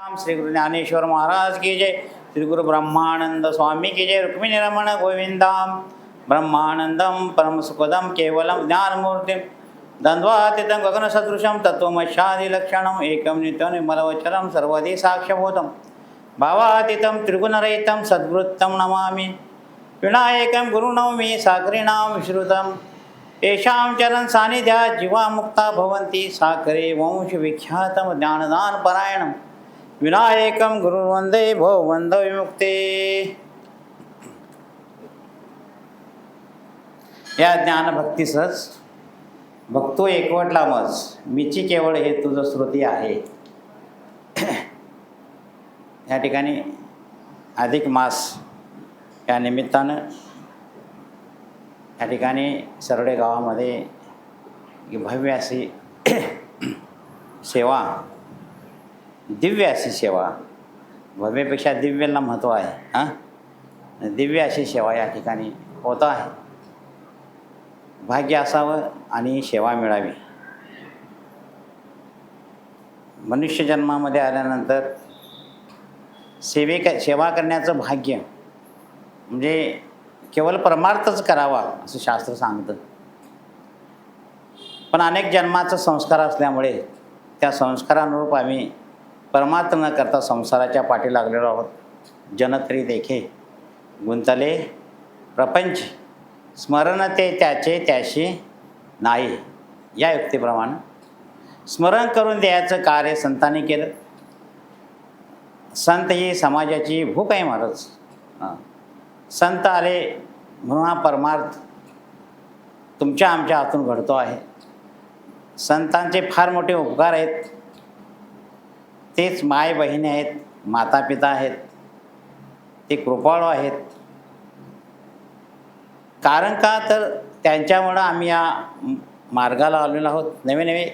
श्री गुरु ज्ञानेश्वर महाराज की जय। श्री गुरु ब्रह्मानंद स्वामी की जय। रुक्मिणी रमण गोविंदाम ब्रह्मानंदम परम सुखदम केवलम ज्ञानमूर्तिम द्वंद्वातीतं गगन सदृशम तत्वमशादि लक्षणम एकम नित्यं निर्मलवचरम सर्वदि साक्ष्यभूतम भावातीतं त्रिगुणरहितं सद्वृत्तं नमामि। विनायकं गुरुनौमि साकरीणां विश्रुतं येषां चरण सान्निध्यात् जीवा मुक्ता भवन्ति साकरे वंश विख्यातं ज्ञानदान परायणं विनायकं गुरुर्वन्दे भो वंद विमुक्ते। या ज्ञान भक्ती सहज भक्तो एकवटला मज मीची केवळ हे तुझं श्रुती आहे। या ठिकाणी अधिक मास या निमित्तानं या ठिकाणी सरडे गावामध्ये भव्य अशी सेवा, दिव्य अशी सेवा, भव्यपेक्षा दिव्याला महत्त्व आहे। हां, दिव्य अशी सेवा या ठिकाणी होत आहे। भाग्य असावं आणि सेवा मिळावी। मनुष्य जन्मामध्ये आल्यानंतर सेवा करण्याचं भाग्य म्हणजे केवळ परमार्थच करावा असं शास्त्र सांगतं। पण अनेक जन्माचा संस्कार असल्यामुळे त्या संस्कारानुरूप आम्ही परमार्थ न करता संसाराच्या पाठी लागलेलो आहोत। जनत्री देखे गुंतले प्रपंच स्मरण ते त्याचे त्याशी नाही या युक्तीप्रमाणे स्मरण करून द्यायचं कार्य संतांनी केलं। संत ही समाजाची भूक आहे महाराज। संत आले म्हणून हा परमार्थ तुमच्या आमच्या हातून घडतो आहे। संतांचे फार मोठे उपकार आहेत। तेच माय बहिणी आहेत, माता पिता आहेत, ते कृपाळू आहेत। कारण का तर त्यांच्यामुळं आम्ही या मार्गाला आलेलो आहोत नवे नवे।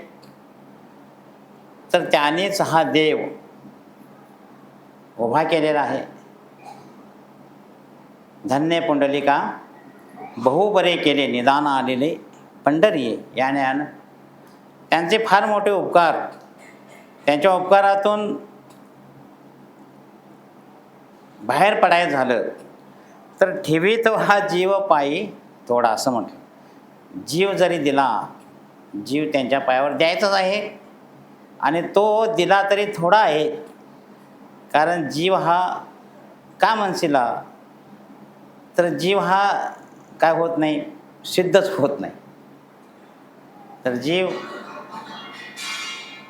तर त्यानेच हा देव उभा केलेला आहे। धन्य पुंडलिका बहु बरे केले निदान आलेले पंढरी या ज्ञान। त्यांचे फार मोठे उपकार, त्यांच्या उपकारातून बाहेर पडायचं झालं तर ठेवीत हा जीव पायी थोडा असं म्हटलं। जीव जरी दिला, जीव त्यांच्या पायावर द्यायचाच आहे आणि तो दिला तरी थोडा आहे। कारण जीव हा का म्हणशीला तर जीव हा काय होत नाही, सिद्धच होत नाही। तर जीव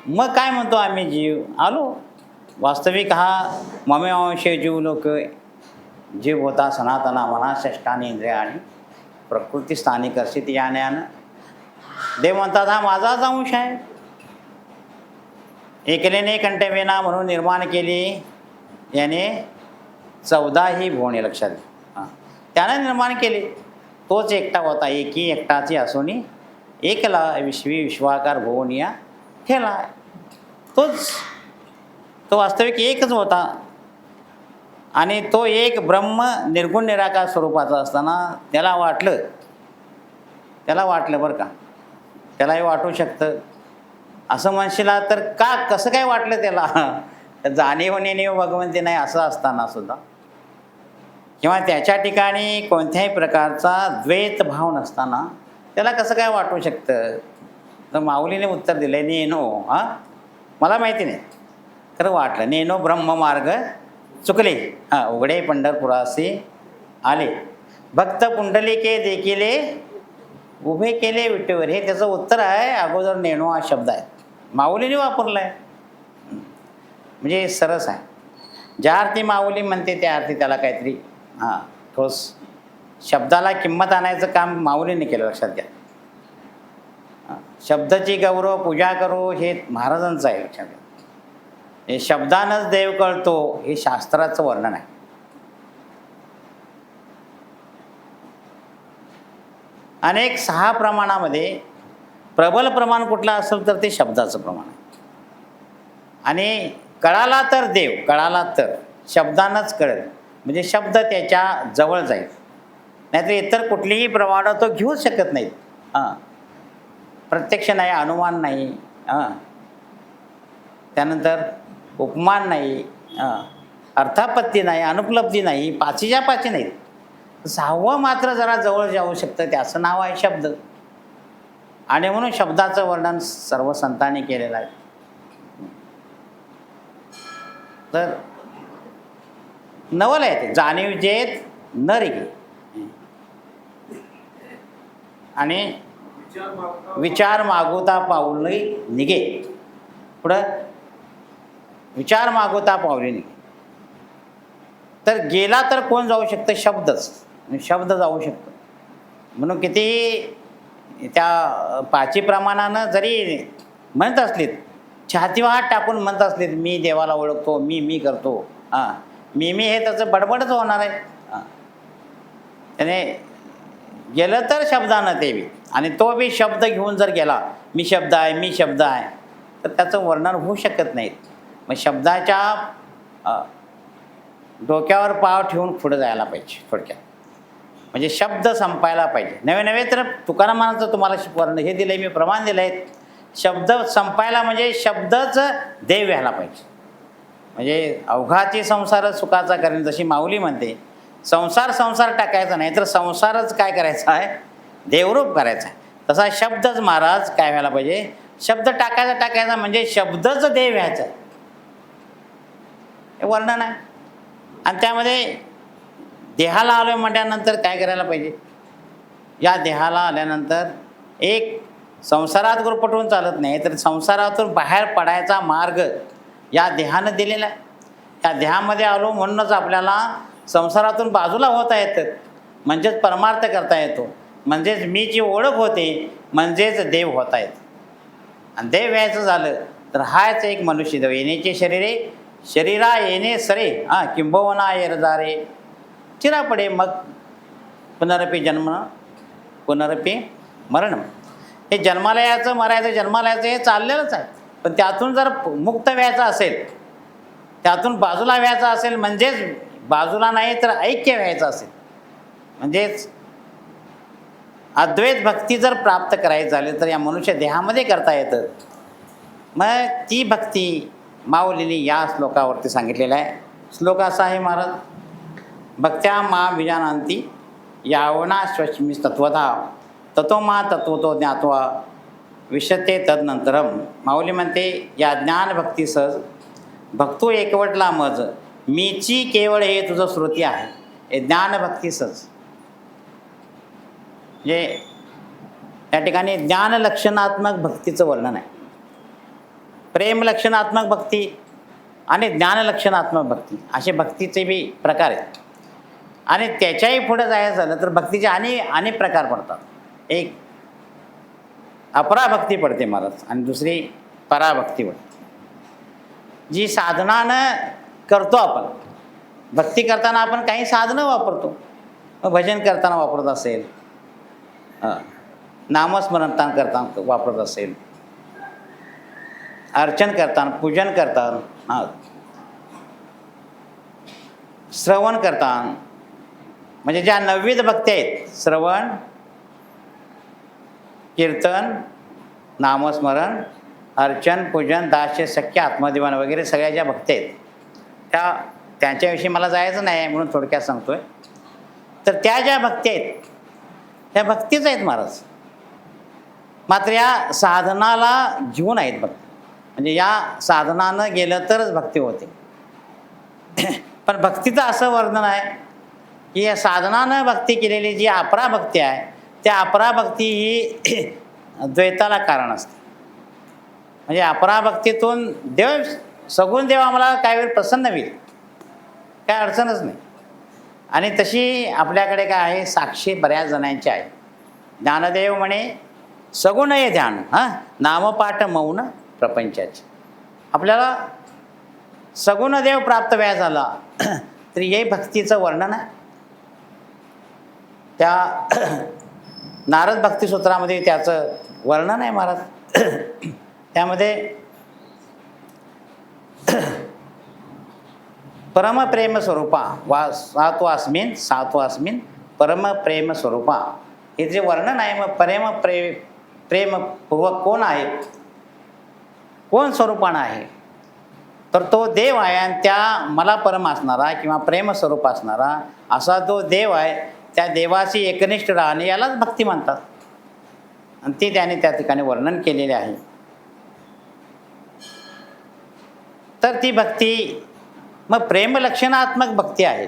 मग काय म्हणतो आम्ही जीव आलो। वास्तविक हा ममेवंश जीव लोक जीव होता सनातना मना षष्ठानी इंद्रिया आणि प्रकृती स्थानी कर्षित या ज्ञान। देव म्हणतात हा माझाच अंश आहे। एकलेने कंठवेना म्हणून निर्माण केली याने 14 भुवने लक्षात घ्या। हां, त्यानं निर्माण केले। तोच एकटा होता, एकी एकटाची असूनी एकला विश्वी विश्वाकार भुवनिया ठेला। तोच तो वास्तविक एकच होता आणि तो एक ब्रह्म निर्गुण निराकार स्वरूपाचा असताना त्याला वाटलं बरं का, त्यालाही वाटू शकतं असं म्हणशीला तर का कसं काय वाटलं त्याला? जाणीव नेणीव भगवंती नाही असं असताना सुद्धा किंवा त्याच्या ठिकाणी कोणत्याही प्रकारचा द्वैत भाव नसताना त्याला कसं काय वाटू शकतं? तर माऊलीने उत्तर दिलं आहे नेनो। हां, मला माहिती नाही खरं वाटलं। नेनो ब्रह्ममार्ग चुकले उघडे पंढरपुरासी आले भक्त पुंडलिके देखिले उभे केले विटेवर। हे त्याचं उत्तर आहे। अगोदर नेनो हा शब्द आहे, माऊलीने वापरला आहे। म्हणजे सरस आहे। ज्या अर्थी माऊली म्हणते त्या अर्थी त्याला काहीतरी ठोस शब्दाला किंमत आणायचं काम माऊलीने केलं, लक्षात घ्या। शब्दाची गौरव पूजा करू हे महाराजांचं आहे, लक्षात घ्या। हे शब्दानंच देव कळतो हे शास्त्राचं वर्णन आहे। अनेक 6 प्रमाणामध्ये प्रबल प्रमाण कुठलं असेल तर ते शब्दाचं प्रमाण आहे। आणि कळाला तर देव, कळाला तर शब्दानंच कळेल म्हणजे शब्द त्याच्या जवळ जाईल। नाहीतर इतर कुठलीही प्रमाणं तो घेऊ शकत नाहीत। प्रत्यक्ष नाही, अनुमान नाही। त्यानंतर उपमान नाही, अर्थापत्ती नाही, अनुपलब्धी नाही, पाचीच्या पाची नाही. 6वं मात्र जरा जवळ जाऊ शकतं, त्याचं नाव आहे शब्द. आणि म्हणून शब्दाचं वर्णन सर्व संतांनी केलेलं आहे. तर नवल आहे ते, जाणीव जेत न रिगे आणि विचार मागोता पाऊली निघे. पुढं विचार मागोता पाऊली निघे. तर गेला तर कोण जाऊ शकतं? शब्दच. शब्द जाऊ शकतो. म्हणून किती त्या पाची प्रमाणानं जरी म्हणत असलीत, छातीवर हात टाकून म्हणत असलीत, मी देवाला ओळखतो, मी करतो, मी हे त्याचं बडबडच होणार आहे. त्याने गेलं तर शब्दानं ते बी, आणि तो बी शब्द घेऊन जर गेला, मी शब्द आहे, मी शब्द आहे, तर त्याचं वर्णन होऊ शकत नाहीत. मग शब्दाच्या डोक्यावर पाव ठेवून पुढं जायला पाहिजे थोडक्यात. म्हणजे शब्द संपायला पाहिजे. नवे नवे तर तुकारामांचं तुम्हाला वर्ण हे दिलं आहे, मी प्रमाण दिलं आहे. शब्द संपायला म्हणजे शब्दच देव व्हायला पाहिजे. म्हणजे अवघाची संसार सुखाचा करेन, जशी माऊली म्हणते, संसार टाकायचा नाही, तर संसारच काय करायचा आहे? देवरूप करायचा आहे. तसा शब्दच महाराज काय व्हायला पाहिजे? शब्द टाकायचा म्हणजे शब्दच देव व्हायचा. हे वर्णन आहे. आणि त्यामध्ये देहाला आलो म्हटल्यानंतर काय करायला पाहिजे? या देहाला आल्यानंतर एक संसारात गुरपटवून चालत नाही, तर संसारातून बाहेर पडायचा मार्ग या देहानं दिलेला आहे. या देहामध्ये आलो म्हणूनच आपल्याला संसारातून बाजूला होता येतं, म्हणजेच परमार्थ करता येतो, म्हणजेच मी जी ओळख होते म्हणजेच देव होता येतं. आणि देव व्हायचं झालं तर हाच एक मनुष्य देव. येण्याचे शरीरा येणे सरे, किंबवना येरदारे चिरा पडे, मग पुनरपी जन्म पुनरपी मरण. हे जन्माला यायचं, मरायचं, जन्माला यायचं हे चाललेलंच आहे. पण त्यातून जर मुक्त व्हायचं असेल, त्यातून बाजूला व्हायचं असेल, म्हणजेच बाजूला नाही तर ऐक्य व्हायचं असेल, म्हणजेच अद्वैत भक्ती जर प्राप्त करायची झाली तर या मनुष्य देहामध्ये करता येतं. मग ती भक्ती माऊलींनी या श्लोकावरती सांगितलेला आहे. श्लोक असा आहे महाराज, भक्त्या मा विजानांती यावना स्वस्मी तत्वता ततो मा तत्वतो ज्ञात्वा विशते तदनंतरम. माऊली म्हणते, या ज्ञानभक्ती सहज भक्तो एकवटला मज, मीची केवळ हे तुझं श्रुती आहे. हे ज्ञानभक्ती सहज म्हणजे या ठिकाणी ज्ञानलक्षणात्मक भक्तीचं वर्णन आहे. प्रेमलक्षणात्मक भक्ती आणि ज्ञानलक्षणात्मक भक्ती असे भक्तीचे बी प्रकार आहेत. आणि त्याच्याही पुढे जायचं झालं तर भक्तीचे अनेक प्रकार पडतात. एक अपराभक्ती पडते महाराज, आणि दुसरी पराभक्ती पडते. जी साधनानं करतो आपण, भक्ती करताना आपण काही साधनं वापरतो. भजन करताना वापरत असेल, नामस्मरण करताना वापरत असेल, अर्चन करताना, पूजन करताना, श्रवण करताना, म्हणजे ज्या नवविध भक्ती आहेत, श्रवण, कीर्तन, नामस्मरण, अर्चन, पूजन, दास्य, सख्य, आत्मदिवान वगैरे सगळ्या ज्या भक्ती आहेत त्यांच्याविषयी मला जायचं नाही म्हणून थोडक्यात सांगतोय. तर त्या ज्या भक्ती आहेत त्या भक्तीच आहेत महाराज. मात्र या साधनाला जीवन आहेत भक्ती, म्हणजे या साधनानं गेलं तरच भक्ती होते. पण भक्तीचं असं वर्णन आहे की या साधनानं भक्ती केलेली जी अपराभक्ती आहे, त्या अपराभक्ती ही द्वैताला कारण असते. म्हणजे अपराभक्तीतून देव, सगुण देव आम्हाला काही वेळ प्रसन्न होईल, काय अडचणच नाही. आणि तशी आपल्याकडे काय आहे, साक्षी बऱ्याच जणांची आहे. ज्ञानदेव म्हणे सगुण हे ध्यान, नामपाठ मौन प्रपंचाचे. आपल्याला सगुण देव प्राप्त व्हायचा झाला तर हे भक्तीचं वर्णन आहे. त्या नारद भक्तिसूत्रामध्ये त्याचं वर्णन आहे महाराज. त्यामध्ये परमप्रेम स्वरूपा वा सात्वास्मिन परमप्रेम स्वरूपा, हे जे वर्णन आहे. मग प्रेमपूर्वक कोण आहे, कोण स्वरूपानं आहे, तर तो देव आहे आणि त्या मला परम असणारा किंवा प्रेमस्वरूप असणारा असा तो देव आहे, त्या देवाशी एकनिष्ठ राहणे यालाच भक्ती म्हणतात. आणि ती त्याने त्या ठिकाणी वर्णन केलेले आहे. तर ती भक्ती मग प्रेमलक्षणात्मक भक्ती आहे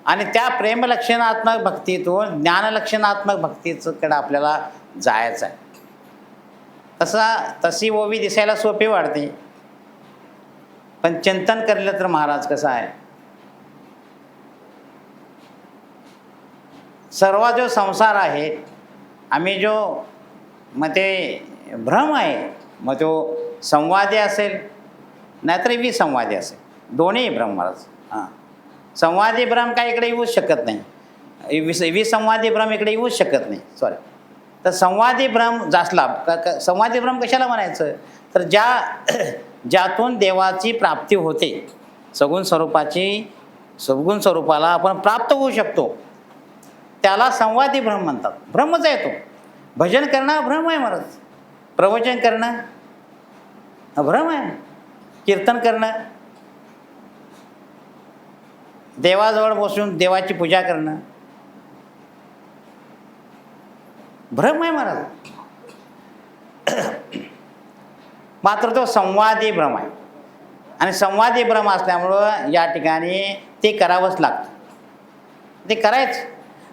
आणि त्या प्रेमलक्षणात्मक भक्तीतून ज्ञानलक्षणात्मक भक्तीकडे आपल्याला जायचं आहे. तशी ओवी दिसायला सोपी वाटते, पण चिंतन केलं तर महाराज कसं आहे, सर्व जो संसार आहे, आम्ही जो मग ते भ्रम आहे, मग तो संवादी असेल नाहीतर विसंवादी असेल, दोन्ही भ्रम महाराज. हां, संवादी भ्रम काय इकडे येऊच शकत नाही, विसंवादी भ्रम इकडे येऊच शकत नाही. सॉरी, तर संवादी भ्रम जासला संवादी भ्रम कशाला म्हणायचं, तर ज्यातून देवाची प्राप्ती होते, सगुण स्वरूपाला आपण प्राप्त होऊ शकतो, त्याला संवादी भ्रम म्हणतात. भ्रमच आहे तो. भजन करणं भ्रम आहे महाराज, प्रवचन करणं भ्रम आहे, कीर्तन करणं, देवाजवळ बसून देवाची पूजा करणं भ्रम आहे महाराज. मात्र तो संवादी भ्रम आहे आणि संवादी भ्रम असल्यामुळं या ठिकाणी ते करावंच लागतं, ते करायचं.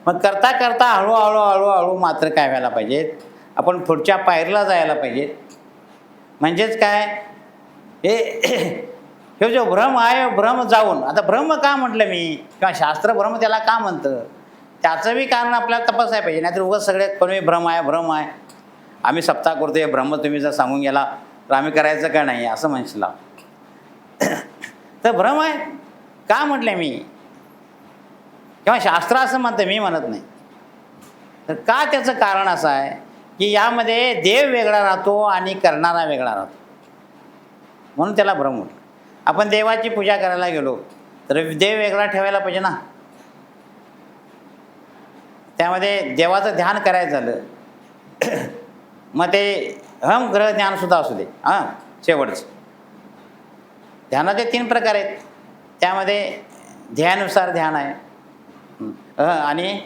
मग करता करता हळूहळू मात्र काय व्हायला पाहिजे, आपण पुढच्या पायरीला जायला पाहिजे. म्हणजेच काय, हे जो भ्रम आहे, भ्रम जाऊन, आता भ्रम का म्हटलं मी किंवा शास्त्र भ्रम त्याला का म्हणतं, त्याचं बी कारण आपल्याला तपासायला पाहिजे. नाहीतर उगाच सगळे कोणी भ्रम आहे, आम्ही सप्ताह करतोय, भ्रम तुम्ही जर सांगून गेला तर आम्ही करायचं का नाही असं म्हणशील. तर भ्रम आहे का म्हटलं मी, किंवा शास्त्र असं म्हणतं, मी म्हणत नाही. तर का त्याचं कारण असं आहे की यामध्ये देव वेगळा राहतो आणि करणारा वेगळा राहतो, म्हणून त्याला भ्रम म्हटलं. आपण देवाची पूजा करायला गेलो तर देव वेगळा ठेवायला पाहिजे ना, त्यामध्ये देवाचं ध्यान करायचं झालं मग ते अहम ग्रह ध्यानसुद्धा असू दे. हां, शेवटचं ध्यानाचे 3 प्रकार आहेत. त्यामध्ये ध्येयानुसार ध्यान आहे आणि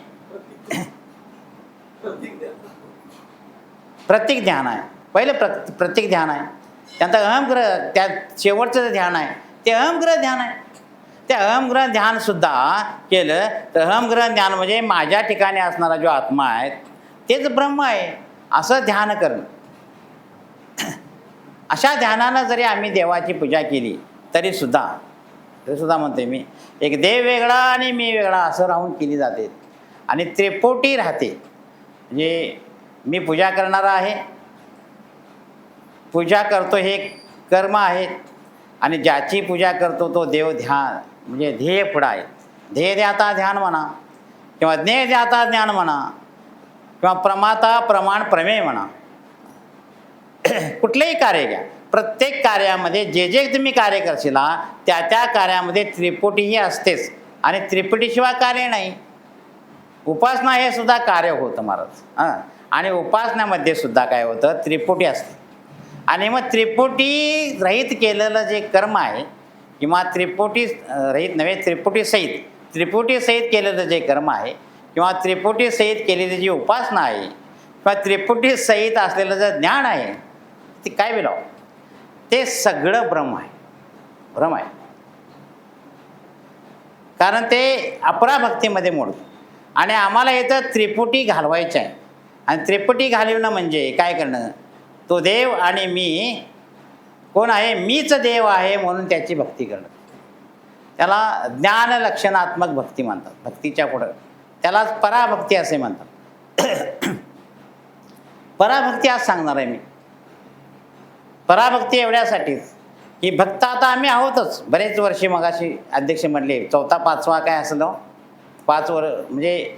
प्रतीक ध्यान आहे. पहिलं प्रतीक ध्यान आहे, त्यानंतर अहमग्रह, त्या शेवटचं ध्यान आहे ते अहमग्रह ध्यान आहे. ते अहमग्रह ध्यानसुद्धा केलं तर अहमग्रह ध्यान म्हणजे माझ्या ठिकाणी असणारा जो आत्मा आहे तेच ब्रह्म आहे असं ध्यान करणं. अशा ध्यानानं जरी आम्ही देवाची पूजा केली तरीसुद्धा म्हणते मी, एक देव वेगळा आणि मी वेगळा असं राहून केली जाते आणि त्रिपोटी राहते. म्हणजे मी पूजा करणारा आहे, पूजा करतो हे कर्म आहे, आणि ज्याची पूजा करतो तो देव ध्यान म्हणजे ध्येय पुढं आहे. ध्येय ध्याता ध्यान म्हणा किंवा ज्ञेय ध्याता ज्ञान म्हणा किंवा प्रमाता प्रमाण प्रमेय म्हणा, कुठलेही कार्य घ्या, प्रत्येक कार्यामध्ये जे तुम्ही कार्य करशिला त्या कार्यामध्ये त्रिपुटीही असतेच आणि त्रिपुटीशिवाय कार्य नाही. उपासना हे सुद्धा कार्य होतं महाराज. हां, आणि उपासनामध्ये सुद्धा काय होतं, त्रिपुटी असते. आणि मग त्रिपुटी रहित केलेलं जे कर्म आहे किंवा त्रिपुटी रहित नव्हे, त्रिपुटी सहित केलेलं जे कर्म आहे किंवा त्रिपुटी सहित केलेली जी उपासना आहे किंवा त्रिपुटी सहित असलेलं जे ज्ञान आहे ते काय बोलावं, ते सगळं ब्रह्म आहे. कारण ते अपराभक्तीमध्ये मोडतं आणि आम्हाला इथं त्रिपुटी घालवायचं आहे. आणि त्रिपुटी घालवणं म्हणजे काय करणं, तो देव आणि मी कोण आहे, मीच देव आहे म्हणून त्याची भक्ती करणं, त्याला ज्ञानलक्षणात्मक भक्ती म्हणतात. भक्तीच्या पुढं त्यालाच पराभक्ती असे म्हणतात. पराभक्ती आज सांगणार आहे मी. पराभक्ती एवढ्यासाठीच की भक्त आता आम्ही आहोतच बरेच वर्षी. मगाशी अध्यक्ष म्हणले 4था 5वा काय असलं 5 म्हणजे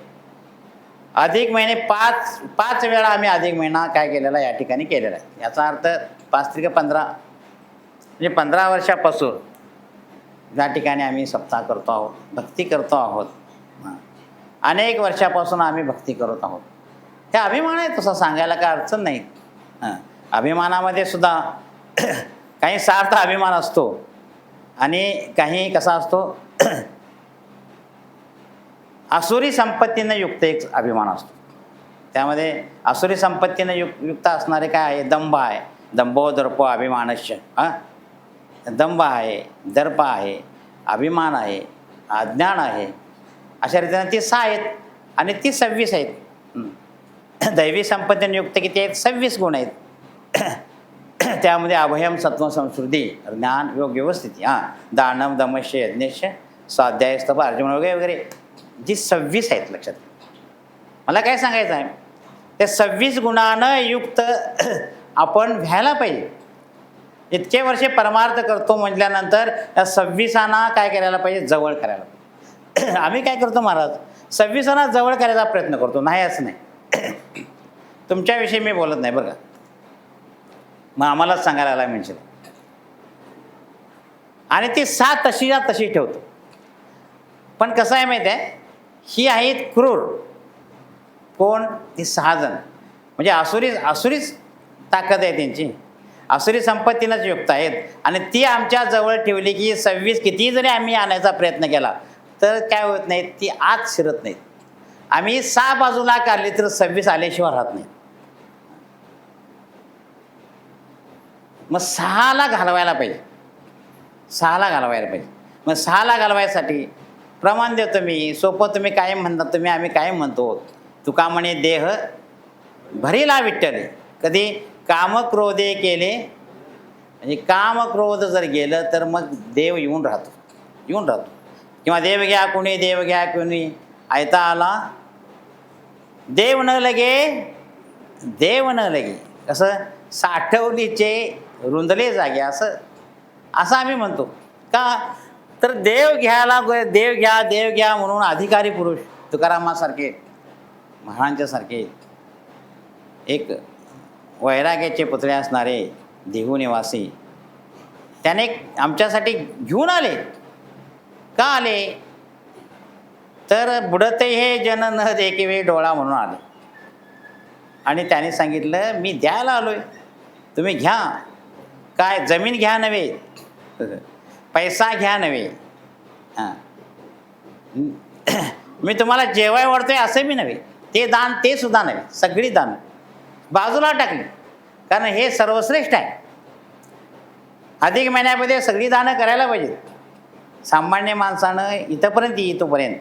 अधिक महिने 5 वेळा आम्ही अधिक महिना काय केलेला या ठिकाणी केलेला आहे. याचा अर्थ 5×15 म्हणजे 15 वर्षापासून या ठिकाणी आम्ही सप्ताह करतो आहोत, भक्ती करतो आहोत. अनेक वर्षापासून आम्ही भक्ती करत आहोत. हे अभिमान आहे, तसं सांगायला काय अडचण नाही. अभिमानामध्ये सुद्धा काही सार्थ अभिमान असतो आणि काही कसा असतो आसुरी संपत्तीनं युक्त एक अभिमान असतो. त्यामध्ये आसुरी संपत्तीनं युक्त असणारे काय आहे? दंभ आहे. दंभो दर्प अभिमानश्य. दंभ आहे, दर्प आहे, अभिमान आहे, अज्ञान आहे. अशा रीतीनं ती 6 आहेत आणि ती 26 आहेत. दैवी संपत्तीने युक्त किती आहेत? 26 गुण आहेत. त्यामध्ये अभयम सत्व संस्कृती ज्ञान योग व्यवस्थिती दानम दमश्य यज्ञश्य स्वाध्याय स्तप अर्जुन वगैरे वगैरे जी 26 आहेत. लक्षात मला काय सांगायचं आहे? त्या 26 गुणानं युक्त आपण व्हायला पाहिजे. इतके वर्षे परमार्थ करतो म्हटल्यानंतर या 26 काय करायला पाहिजे? जवळ करायला पाहिजे. आम्ही काय करतो महाराज? 26 जवळ करायचा प्रयत्न करतो. नाही असं नाही. तुमच्याविषयी मी बोलत नाही बरं का. मग आम्हालाच सांगायला आला म्हणजे. आणि ती 7 तशीच्या तशी ठेवतो. पण कसं आहे माहीत आहे? ही आहेत क्रूर. कोण? ती 6 जण. म्हणजे आसुरीच ताकद आहे त्यांची. आसुरी संपत्तीनंच युक्त आहेत. आणि ती आमच्या जवळ ठेवली की 26 कितीही जरी आम्ही आणायचा प्रयत्न केला तर काय होत नाही, ती आत शिरत नाहीत. आम्ही 6 बाजूला काढली तर 26 आल्याशिवाय राहत नाही. मग 6ला घालवायला पाहिजे. 6ला घालवायला पाहिजे. मग 6ला घालवायसाठी प्रमाण देतो मी. सोपं तुम्ही कायम म्हणता, तुम्ही आम्ही कायम म्हणतो. तुका म्हणे देह भरीला विठ्ठले. कधी कामक्रोधे केले म्हणजे कामक्रोध जर गेलं तर मग देव येऊन राहतो. किंवा देव घ्या कुणी, देव घ्या कुणी, ऐता आला देव न लगे. कसं? साठवलीचे रुंदले जागे. असं आम्ही म्हणतो. का तर देव घ्या म्हणून अधिकारी पुरुष तुकारामासारखे महाराजांच्यासारखे एक वैराग्याचे पुतळे असणारे देहू निवासी त्याने आमच्यासाठी घेऊन आले. का आले? तर बुडते हे जन न देकेवे डोळा म्हणून आले. आणि त्याने सांगितलं मी द्यायला आलोय, तुम्ही घ्या. काय? जमीन घ्या नव्हे, पैसा घ्या नव्हे, मी तुम्हाला जेवाय वाढतोय असं बी नव्हे, ते दान ते सुद्धा नव्हे, सगळी दान बाजूला टाकली. कारण हे सर्वश्रेष्ठ आहे. अधिक महिन्यामध्ये सगळी दानं करायला पाहिजेत. सामान्य माणसानं इथंपर्यंत इथपर्यंत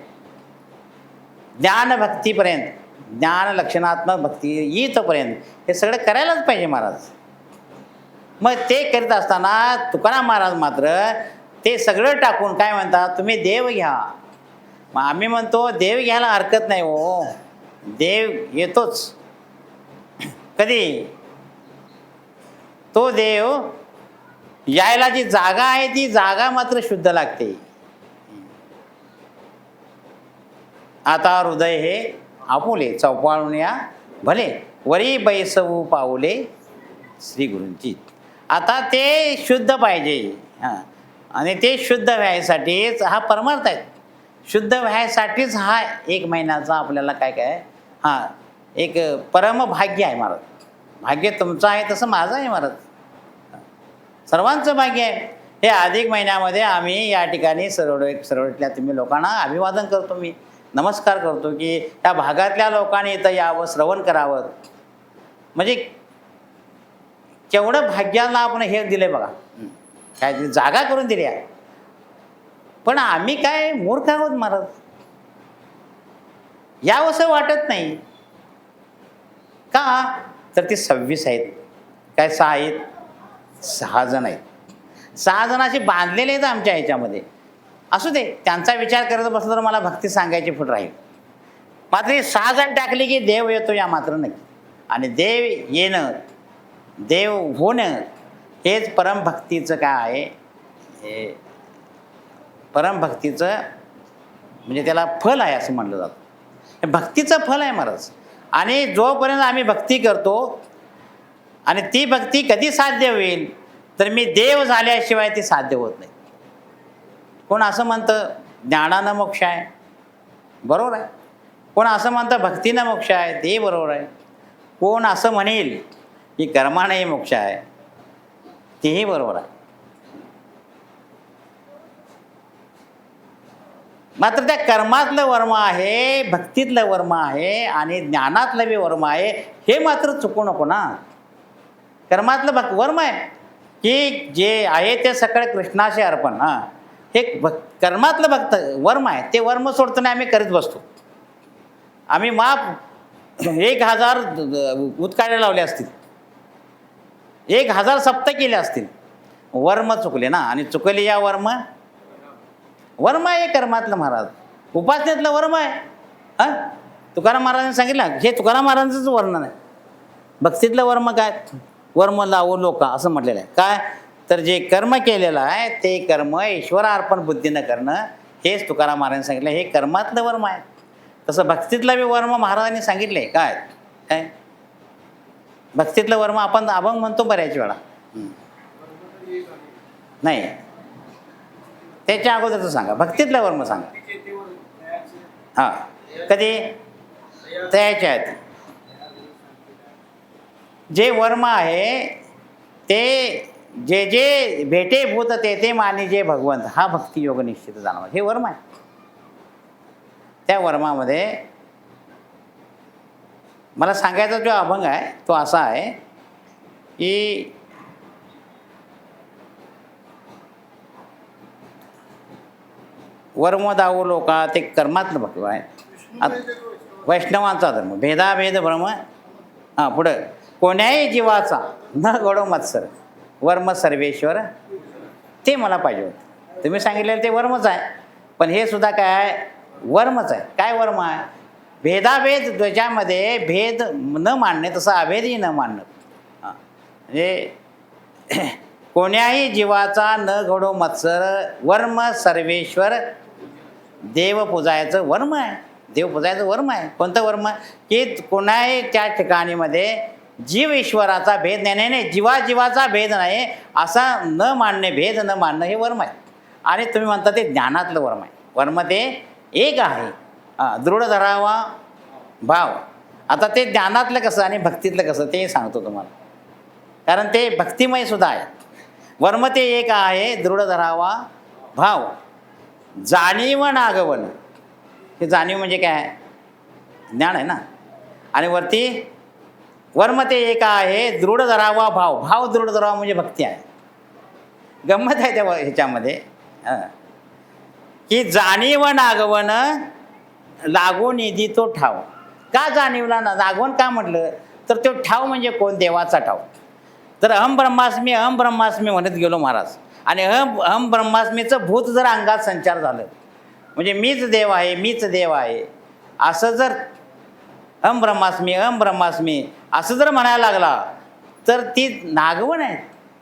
ज्ञानभक्तीपर्यंत, ज्ञान लक्षणात्मक भक्ती इथपर्यंत हे सगळं करायलाच पाहिजे महाराज. मग ते करीत असताना तुकाराम महाराज मात्र ते सगळं टाकून काय म्हणतात? तुम्ही देव घ्या. मग आम्ही म्हणतो देव घ्यायला हरकत नाही हो. देव येतोच. कधी? तो देव यायला जी जागा आहे ती जागा मात्र शुद्ध लागते. आता हृदय हे आपुले चौपाळून या भले वरी बैसवू पाऊले श्री गुरूंची. आता ते शुद्ध पाहिजे. आणि ते शुद्ध व्हायसाठीच हा परमार्थ आहे. शुद्ध व्हायसाठीच हा 1 महिन्याचा आपल्याला काय एक परमभाग्य आहे महाराज. भाग्य तुमचं आहे तसं माझं आहे महाराज. सर्वांचं भाग्य आहे. हे अधिक महिन्यामध्ये आम्ही या ठिकाणी सर्वटल्या तुम्ही लोकांना अभिवादन करतो. मी नमस्कार करतो की त्या भागातल्या लोकांनी इथं यावं, श्रवण करावं. म्हणजे केवढं भाग्याला आपण हे दिले बघा, काय जागा करून दिली आहे. पण आम्ही काय मूर्ख आहोत महाराज. यावंसं वाटत नाही. का? तर ती 26 आहेत. काय 6 आहेत? 6 जण आहेत. 6 जणांशी बांधलेले आहेत आमच्या ह्याच्यामध्ये. असू दे, त्यांचा विचार करत बसला तर मला भक्ती सांगायची फुट राहील. मात्र ही 6 जण टाकली की देव येतो या मात्र नाही. आणि देव येणं, देव होणं हेच परमभक्तीचं काय आहे? हे परमभक्तीचं म्हणजे त्याला फल आहे असं म्हटलं जातं. हे भक्तीचं फल आहे महाराज. आणि जोपर्यंत आम्ही भक्ती करतो आणि ती भक्ती कधी साध्य होईल तर मी देव झाल्याशिवाय ती साध्य होत नाही. कोण असं म्हणतं ज्ञानानं मोक्ष आहे, बरोबर आहे. कोण असं म्हणतं भक्तीनं मोक्ष आहे, ते बरोबर आहे. कोण असं म्हणेल की कर्मानंही मोक्ष आहे, तेही बरोबर आहे. मात्र त्या कर्मातलं वर्म आहे, भक्तीतलं वर्म आहे आणि ज्ञानातलं बी वर्म आहे, हे मात्र चुकू नको ना. कर्मातलं वर्म आहे की जे आहे ते सगळं कृष्णाशी अर्पण. हां, हे कर्मातलं भक्त वर्म आहे, ते वर्म सोडतो नाही आम्ही करीत बसतो. आम्ही माप 1000 उत्काड्या लावल्या असतील, 1000 सप्त केले असतील, वर्म चुकले ना. आणि चुकले या वर्म आहे कर्मातलं महाराज. उपासनेतलं वर्म आहे. हां, तुकाराम महाराजांनी सांगितलं, हे तुकाराम महाराजांचंच वर्णन आहे. भक्तीतलं वर्म काय? वर्म लावू लोका असं म्हटलेलं आहे. काय तर जे कर्म केलेलं आहे ते कर्म ईश्वरार्पण बुद्धीनं करणं, हेच तुकाराम महाराजांनी सांगितलं, हे कर्मातलं वर्म आहे. तसं भक्तीतलं बी वर्म महाराजांनी सांगितलं आहे. काय काय भक्तीतलं वर्म आपण अभंग म्हणतो बऱ्याच वेळा. नाही, त्याच्या अगोदरचं सांगा, भक्तीतलं वर्म सांगा. हां, कधी तयाच्या आहेत जे वर्म आहे ते जे जे भेटे भूत ते माने जे भगवंत, हा भक्तियोग निश्चित जाणवा, हे वर्म आहे. त्या वर्मामध्ये मला सांगायचा जो अभंग आहे तो असा आहे की वर्म दावू लोका, ते कर्मातलं भक्त आहे. वैष्णवांचा धर्म, भेदाभेद भ्रम. हां, पुढं कोण्याही जीवाचा न घडो मत्सर, वर्म सर्वेश्वर, ते मला पाहिजे होतं. तुम्ही सांगितलेलं ते वर्मच आहे, पण हे सुद्धा काय आहे? वर्मच आहे. काय वर्म आहे? भेदाभेद, ज्याच्यामध्ये भेद न मानणे, तसं अभेदही न मानणं. हां, म्हणजे कोण्याही जीवाचा न घडो मत्सर, वर्म सर्वेश्वर, देव पूजायचं वर्म आहे. देव पूजायचं वर्म आहे. कोणतं वर्म? की कोणाही त्या ठिकाणीमध्ये जीव ईश्वराचा भेद नाही, नाही जीवाचा भेद नाही असा न मानणे, भेद न मानणं, हे वर्म आहे. आणि तुम्ही म्हणता ते ज्ञानातलं वर्म आहे. वर्म ते एक आहे. दृढ धरावा भाव. आता ते ज्ञानातलं कसं आणि भक्तीतलं कसं ते सांगतो तुम्हाला, कारण ते भक्तिमय सुद्धा आहे. वर्म ते एक आहे, दृढ धरावा भाव, जाणीव नागवन. हे जाणीव म्हणजे काय? ज्ञान आहे ना. आणि वरती वर्म ते एक आहे, दृढ धरावा भाव. भाव दृढ धरावा म्हणजे भक्ती आहे. गंमत आहे त्या ह्याच्यामध्ये की जाणीव नागवन लागो निधी तो ठाव. का जाणीवला ना नागवन का म्हटलं तर तो ठाव म्हणजे कोण? देवाचा ठाव. तर अहम ब्रह्मास्मी म्हणत गेलो महाराज, आणि अहम ब्रह्मास्मीचं भूत जर अंगात संचार झालं म्हणजे मीच देव आहे असं जर अहम ब्रह्मास्मी असं जर म्हणायला लागला तर ती नागवन आहे.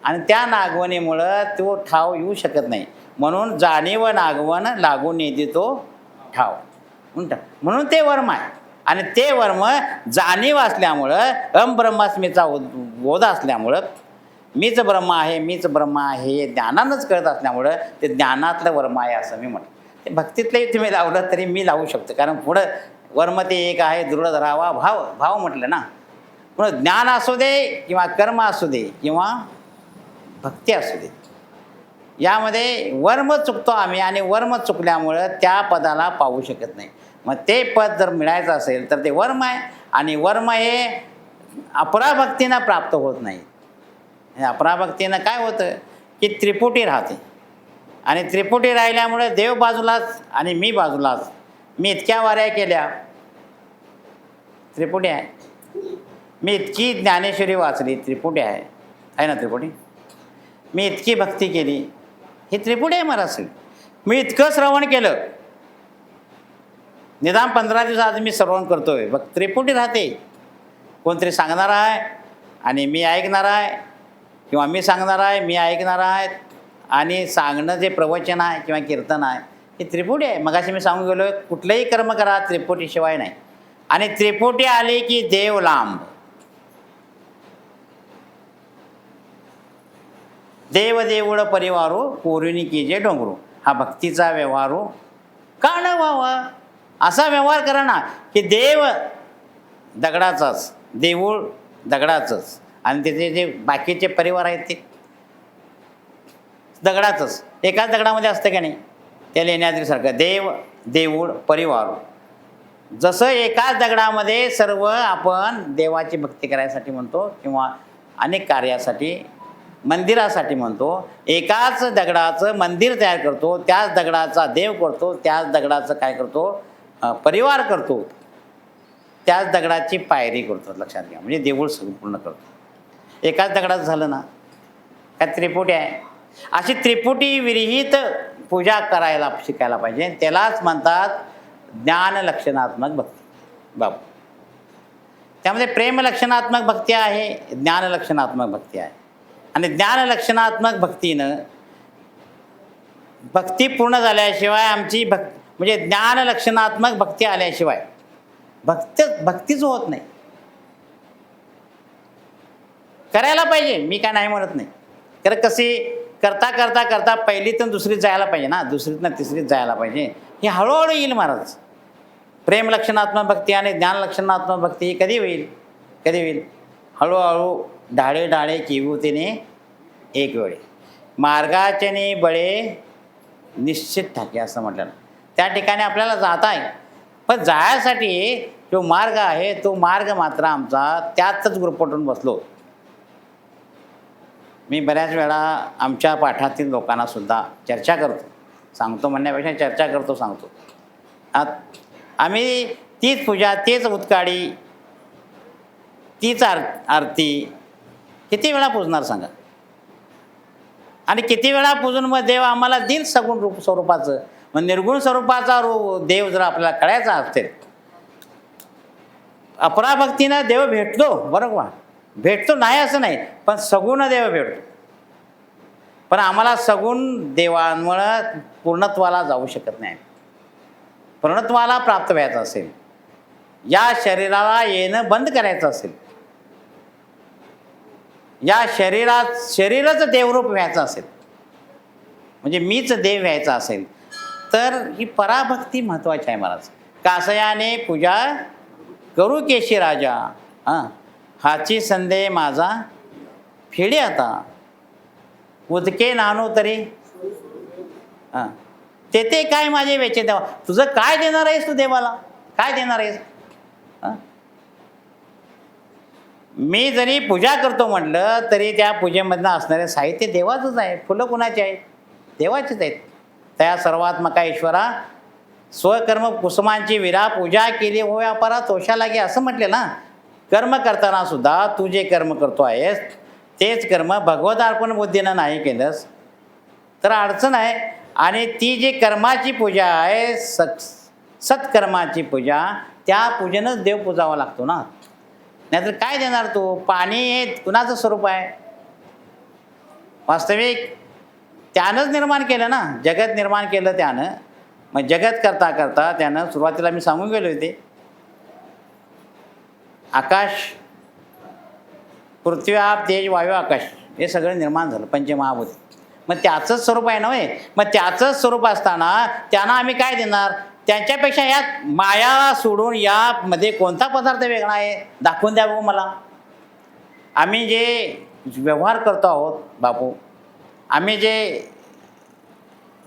आणि त्या नागवणीमुळं तो ठाव येऊ शकत नाही. म्हणून जाणीव नागवन लागून येते तो ठाव म्हणून ते वर्म आहे. आणि ते वर्म जाणीव असल्यामुळं, अहम ब्रह्मास्मीचा बोध असल्यामुळं, मीच ब्रह्म आहे हे ज्ञानानंच कळत असल्यामुळं ते ज्ञानातलं वर्म आहे असं मी म्हणतो. ते भक्तीतलंही तुम्ही लावलं तरी मी लावू शकतो, कारण पुढं वर्म ते एक आहे, दृढ धरावा भाव म्हटलं ना. म्हणून ज्ञान असू दे किंवा कर्म असू दे किंवा भक्ती असू दे, यामध्ये वर्म चुकतो आम्ही, आणि वर्म चुकल्यामुळं त्या पदाला पाहू शकत नाही. मग ते पद जर मिळायचं असेल तर ते वर्म आहे. आणि वर्म हे अपराभक्तीनं प्राप्त होत नाही. अपराभक्तीनं काय होतं की त्रिपुटी राहते, आणि त्रिपुटी राहिल्यामुळे देव बाजूलाच आणि मी बाजूलाच. मी इतक्या वाऱ्या केल्या, त्रिपुटी आहे. मी इतकी ज्ञानेश्वरी वाचली, त्रिपुटी आहे ना त्रिपुटी. मी इतकी भक्ती केली, ही त्रिपुटी आहे महाराज. मी इतकं श्रवण केलं, निदान 15 दिवस आज मी श्रवण करतोय, बघ त्रिपुटी राहते. कोणतरी सांगणार आहे आणि मी ऐकणार आहे, किंवा मी सांगणार आहे मी ऐकणार आहे. आणि सांगणं जे प्रवचन आहे किंवा कीर्तन आहे हे त्रिपुटी आहे. मगाशी मी सांगून गेलो, कुठलंही कर्म करा त्रिपुटीशिवाय नाही. आणि त्रिपुटी आली की देव लांब. देव देऊळ परिवारो कोरिणी कीजे डोंगरू. हा भक्तीचा व्यवहारो का न व्हावा? असा व्यवहार करा ना की देव दगडाचाच, देऊळ दगडाचंच, आणि त्याचे जे बाकीचे परिवार आहेत ते दगडाचंच एकाच दगडामध्ये असतं का नाही, त्या लेण्याद्रीसारखं देव देऊळ परिवार. जसं एकाच दगडामध्ये सर्व आपण देवाची भक्ती करायसाठी म्हणतो किंवा अनेक कार्यासाठी मंदिरासाठी म्हणतो, एकाच दगडाचं मंदिर तयार करतो, त्याच दगडाचा देव करतो, त्याच दगडाचं काय करतो परिवार करतो, त्याच दगडाची पायरी करतो. लक्षात घ्या, म्हणजे देऊळ संपूर्ण करतो. एकाच दगडाचं झालं ना, काय त्रिपुटी आहे. अशी त्रिपुटी विरहित पूजा करायला शिकायला पाहिजे. त्यालाच म्हणतात ज्ञान लक्षणात्मक भक्ती. बाबू त्यामध्ये प्रेम लक्षणात्मक भक्ती आहे, ज्ञान लक्षणात्मक भक्ती आहे. आणि ज्ञान लक्षणात्मक भक्तीनं भक्ती पूर्ण झाल्याशिवाय आमची म्हणजे ज्ञान लक्षणात्मक भक्ती आल्याशिवाय भक्तीच होत नाही. करायला पाहिजे, मी काय नाही म्हणत नाही. तर कशी करता करता करता पहिलीतून दुसरीत जायला पाहिजे ना, दुसरीतनं तिसरीत जायला पाहिजे. हे हळूहळू येईल महाराज. प्रेम लक्षणात्मक भक्ती आणि ज्ञान लक्षणात्मक भक्ती ही कधी होईल, कधी होईल? हळूहळू डाळे डाळे किवुतीने एक वेळे मार्गाचेने बळे निश्चित ठाके असं म्हटलं. त्या ठिकाणी आपल्याला जाता आहे, पण जायसाठी जो मार्ग आहे तो मार्ग मात्र आमचा त्यातच गुरफटून बसलो. मी बऱ्याच वेळा आमच्या पाठातील लोकांनासुद्धा चर्चा करतो, सांगतो म्हणण्यापेक्षा चर्चा करतो, सांगतो. आम्ही तीच पूजा, तेच उत्काळी, तीच आरती किती वेळा पूजणार सांगा. आणि किती वेळा पूजून मग देव आम्हाला देईल सगुण रूप स्वरूपाचं. मग निर्गुण स्वरूपाचा देव जर आपल्याला कळायचा असेल, अपराभक्तीनं देव भेटतो, बरोबर भेटतो नाही असं नाही, पण सगुण देव भेटतो. पण आम्हाला सगुण देवांमुळं पूर्णत्वाला जाऊ शकत नाही. पूर्णत्वाला प्राप्त व्हायचं असेल, या शरीराला येणं बंद करायचं असेल, या शरीरच देवरूप व्हायचं असेल, म्हणजे मीच देव व्हायचा असेल, तर ही पराभक्ती महत्त्वाची आहे महाराज. कासयाने पूजा करू केशी राजा, हाची संदेह माझा फेडी आता, उदके नानू तरी तेथे काय माझे वेचे देवा. तुझं काय देणार आहेस तू देवाला, काय देणार आहेस? मी जरी पूजा करतो म्हटलं तरी त्या पूजेमधनं असणारे साहित्य देवाचंच आहे. फुलं कुणाची आहेत? देवाचीच आहेत. त्या सर्वात्मका ईश्वरा स्वकर्म कुसुमांची विरा पूजा केली हो व्यापारा तोषा लागे असं म्हटले ना. कर्म करताना सुद्धा तू जे कर्म करतो आहेस तेच कर्म भगवत अर्पण बुद्धीनं नाही केलंस तर अडचण आहे. आणि ती जी कर्माची पूजा आहे, सत्कर्माची पूजा, त्या पूजेनंच देव पूजावा लागतो ना. नाहीतर काय देणार तू? पाणी हे कुणाचं स्वरूप आहे? वास्तविक त्यानंच निर्माण केलं ना, जगत निर्माण केलं त्यानं. मग जगत करता करता त्यानं सुरुवातीला मी सांगून गेले होते, आकाश, पृथ्वी, आप, तेज, वायू, आकाश हे सगळं निर्माण झालं पंचमहाभूत. मग त्याचंच स्वरूप आहे नव्हे. मग त्याचंच स्वरूप असताना त्यांना आम्ही काय देणार? त्यांच्यापेक्षा यात माया सोडून यामध्ये कोणता पदार्थ वेगळा आहे दाखवून द्या बघू मला. आम्ही जे व्यवहार करतो आहोत बापू, आम्ही जे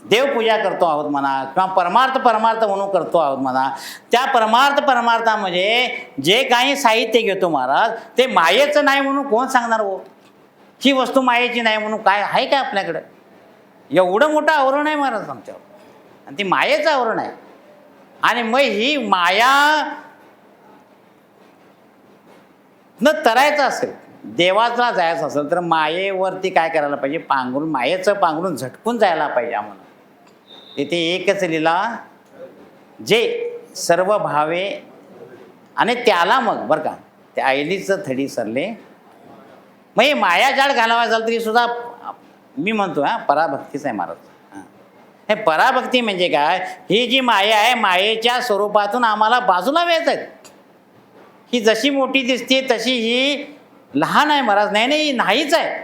देवपूजा करतो आहोत म्हणा किंवा परमार्थ म्हणून करतो आहोत म्हणा, त्या परमार्थामध्ये जे काही साहित्य घेतो महाराज ते मायेचं नाही म्हणून कोण सांगणार हो? ही वस्तू मायेची नाही म्हणून काय आहे काय आपल्याकडं? एवढं मोठं आवरण आहे महाराज आमच्यावर, आणि ती मायेचं आवरण आहे. आणि मग ही माया न तरायचं असेल, देवाचा जायचं असेल तर मायेवरती काय करायला पाहिजे? पांघरून, मायेचं पांघरून झटकून जायला पाहिजे आम्हाला. इथे एकच लीला जे सर्व भावे, आणि त्याला मग बरं का त्या आयलीचं थडी सरले. मग हे मायाजाळ घालावा झालं तरी सुद्धा मी म्हणतो पराभक्तीच आहे महाराज. हे पराभक्ती म्हणजे काय? ही जी माया आहे मायेच्या स्वरूपातून आम्हाला बाजूला व्यायचं आहे. ही जशी मोठी दिसते तशी ही लहान आहे महाराज. नाही नाहीच आहे.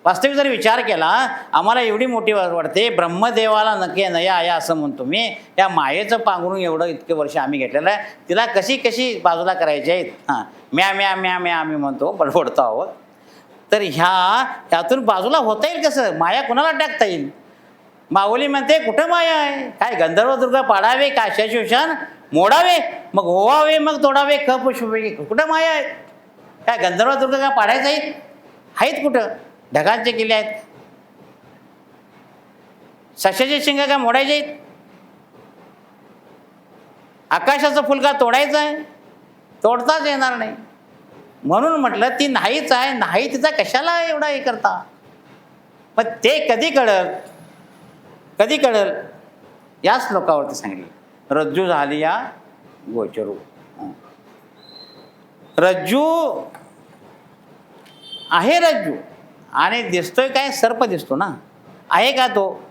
वास्तविक जर विचार केला आम्हाला एवढी मोठी वाटते. ब्रह्मदेवाला नके नया या असं म्हणतो मी. या मायेचं पांघरून एवढं इतके वर्ष आम्ही घेतलेलं आहे, तिला कशी बाजूला करायची आहेत? म्या म्या म्या म्या आम्ही म्हणतो, बडबडतो आहोत. तर यातून बाजूला होता येईल कसं? माया कुणाला टाकता येईल? माऊली म्हणते कुठं माया आहे? काय गंधर्व दुर्ग पाडावे, काश्या शिवशान मोडावे, मग ओवावे मग तोडावे, कप शुभे, कुठं माया आहेत? काय गंधर्व दुर्ग का पाडायचं आहेत कुठं? ढगांचे किल्ले आहेत. सशाचे शिंग का मोडायचे आहेत? आकाशाचं फुल का तोडायचं आहे? तोडताच येणार नाही. म्हणून म्हटलं ती नाहीच आहे, नाही तिचा कशाला एवढा हे करता? मग ते कधी कळल? कधी कळल? या श्लोकावरती सांगितलं, रज्जू झाली या गोचरू. रज्जू आहे, रज्जू आणि दिसतोय काय? सर्प दिसतो ना. आहे का तो?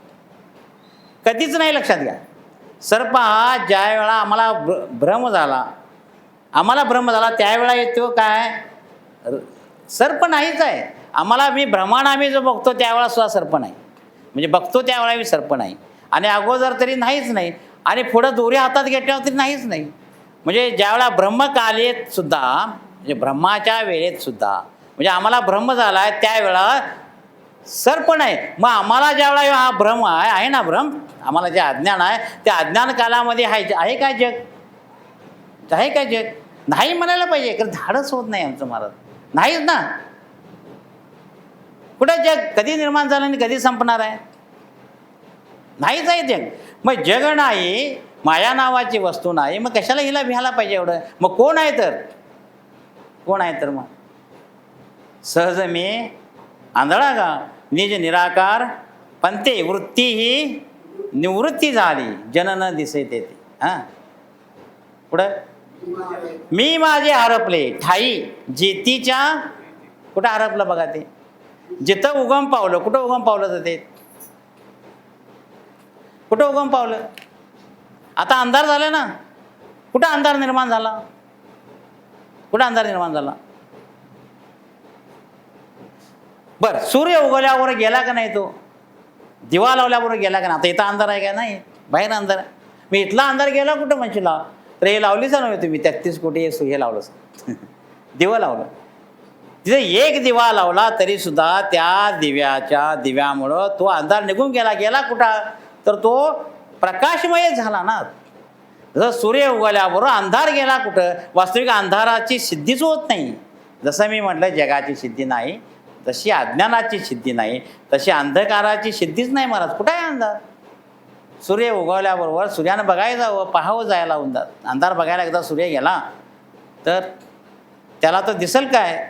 कधीच नाही. लक्षात घ्या, सर्प हा ज्या वेळा आम्हाला भ्रम झाला त्यावेळा येतो काय? सर्प नाहीच आहे. मी भ्रमानं आम्ही जो बघतो त्यावेळा सुद्धा सर्प नाही. म्हणजे बघतो त्यावेळा मी सर्प नाही, आणि अगोदर तरी नाहीच नाही, आणि पुढं दोरी हातात घेतल्यावर तरी नाहीच नाही. म्हणजे ज्यावेळा ब्रह्मकालेत सुद्धा, म्हणजे ब्रह्माच्या वेळेत सुद्धा, म्हणजे आम्हाला भ्रम झाला आहे त्यावेळा सर्प नाही. मग आम्हाला ज्यावेळा हा भ्रम आहे ना, भ्रम आम्हाला जे अज्ञान आहे, त्या अज्ञान कालामध्ये आहे काय जग? आहे काय जग? नाही म्हणायला पाहिजे, कारण धाडच होत नाही आमचं महाराज. नाहीच ना. कुठं जग? कधी निर्माण झालं आणि कधी संपणार आहे? नाहीच आहे जग. मग जग नाही, माया नावाची वस्तू नाही, मग कशाला हिला भ्यायला पाहिजे एवढं? मग कोण आहे तर? कोण आहे तर? मग सहज मी आंधळा का? निज निराकार पंते वृत्ती ही निवृत्ती झाली, जन न दिसे तेथे. हां, पुढं मी माझे हरपले ठाई जेतीच्या. कुठं हरपलं बघा ते? जिथं उगम पावलं. कुठं उगम पावलं तर ते? कुठं उगम पावलं? आता अंधार झाला ना. कुठं अंधार निर्माण झाला? कुठं अंधार निर्माण झाला? बर, सूर्य उगवल्यावर गेला का नाही तो? दिवा लावल्याबरोबर गेला का नाही? आता इथं अंधार आहे का? नाही, बाहेर अंधार आहे. मी इथला अंधार गेला कुठं म्हणशीला? तर हे लावलीच नव्हे तुम्ही 33 कोटी हे लावलं दिवा लावलं. तिथे एक दिवा लावला तरी सुद्धा त्या दिव्यामुळं तो अंधार निघून गेला कुठं? तर तो प्रकाशमय झाला ना. जसं सूर्य उगवल्याबरोबर अंधार गेला कुठं? वास्तविक अंधाराची सिद्धीच होत नाही. जसं मी म्हटलं जगाची सिद्धी नाही, तशी अज्ञानाची सिद्धी नाही, तशी अंधकाराची सिद्धीच नाही महाराज. कुठं आहे अंधार? सूर्य उगवल्याबरोबर सूर्यानं बघायला जावं, पाहावं जायला अंधार बघायला एकदा सूर्य गेला तर त्याला तर दिसेल काय?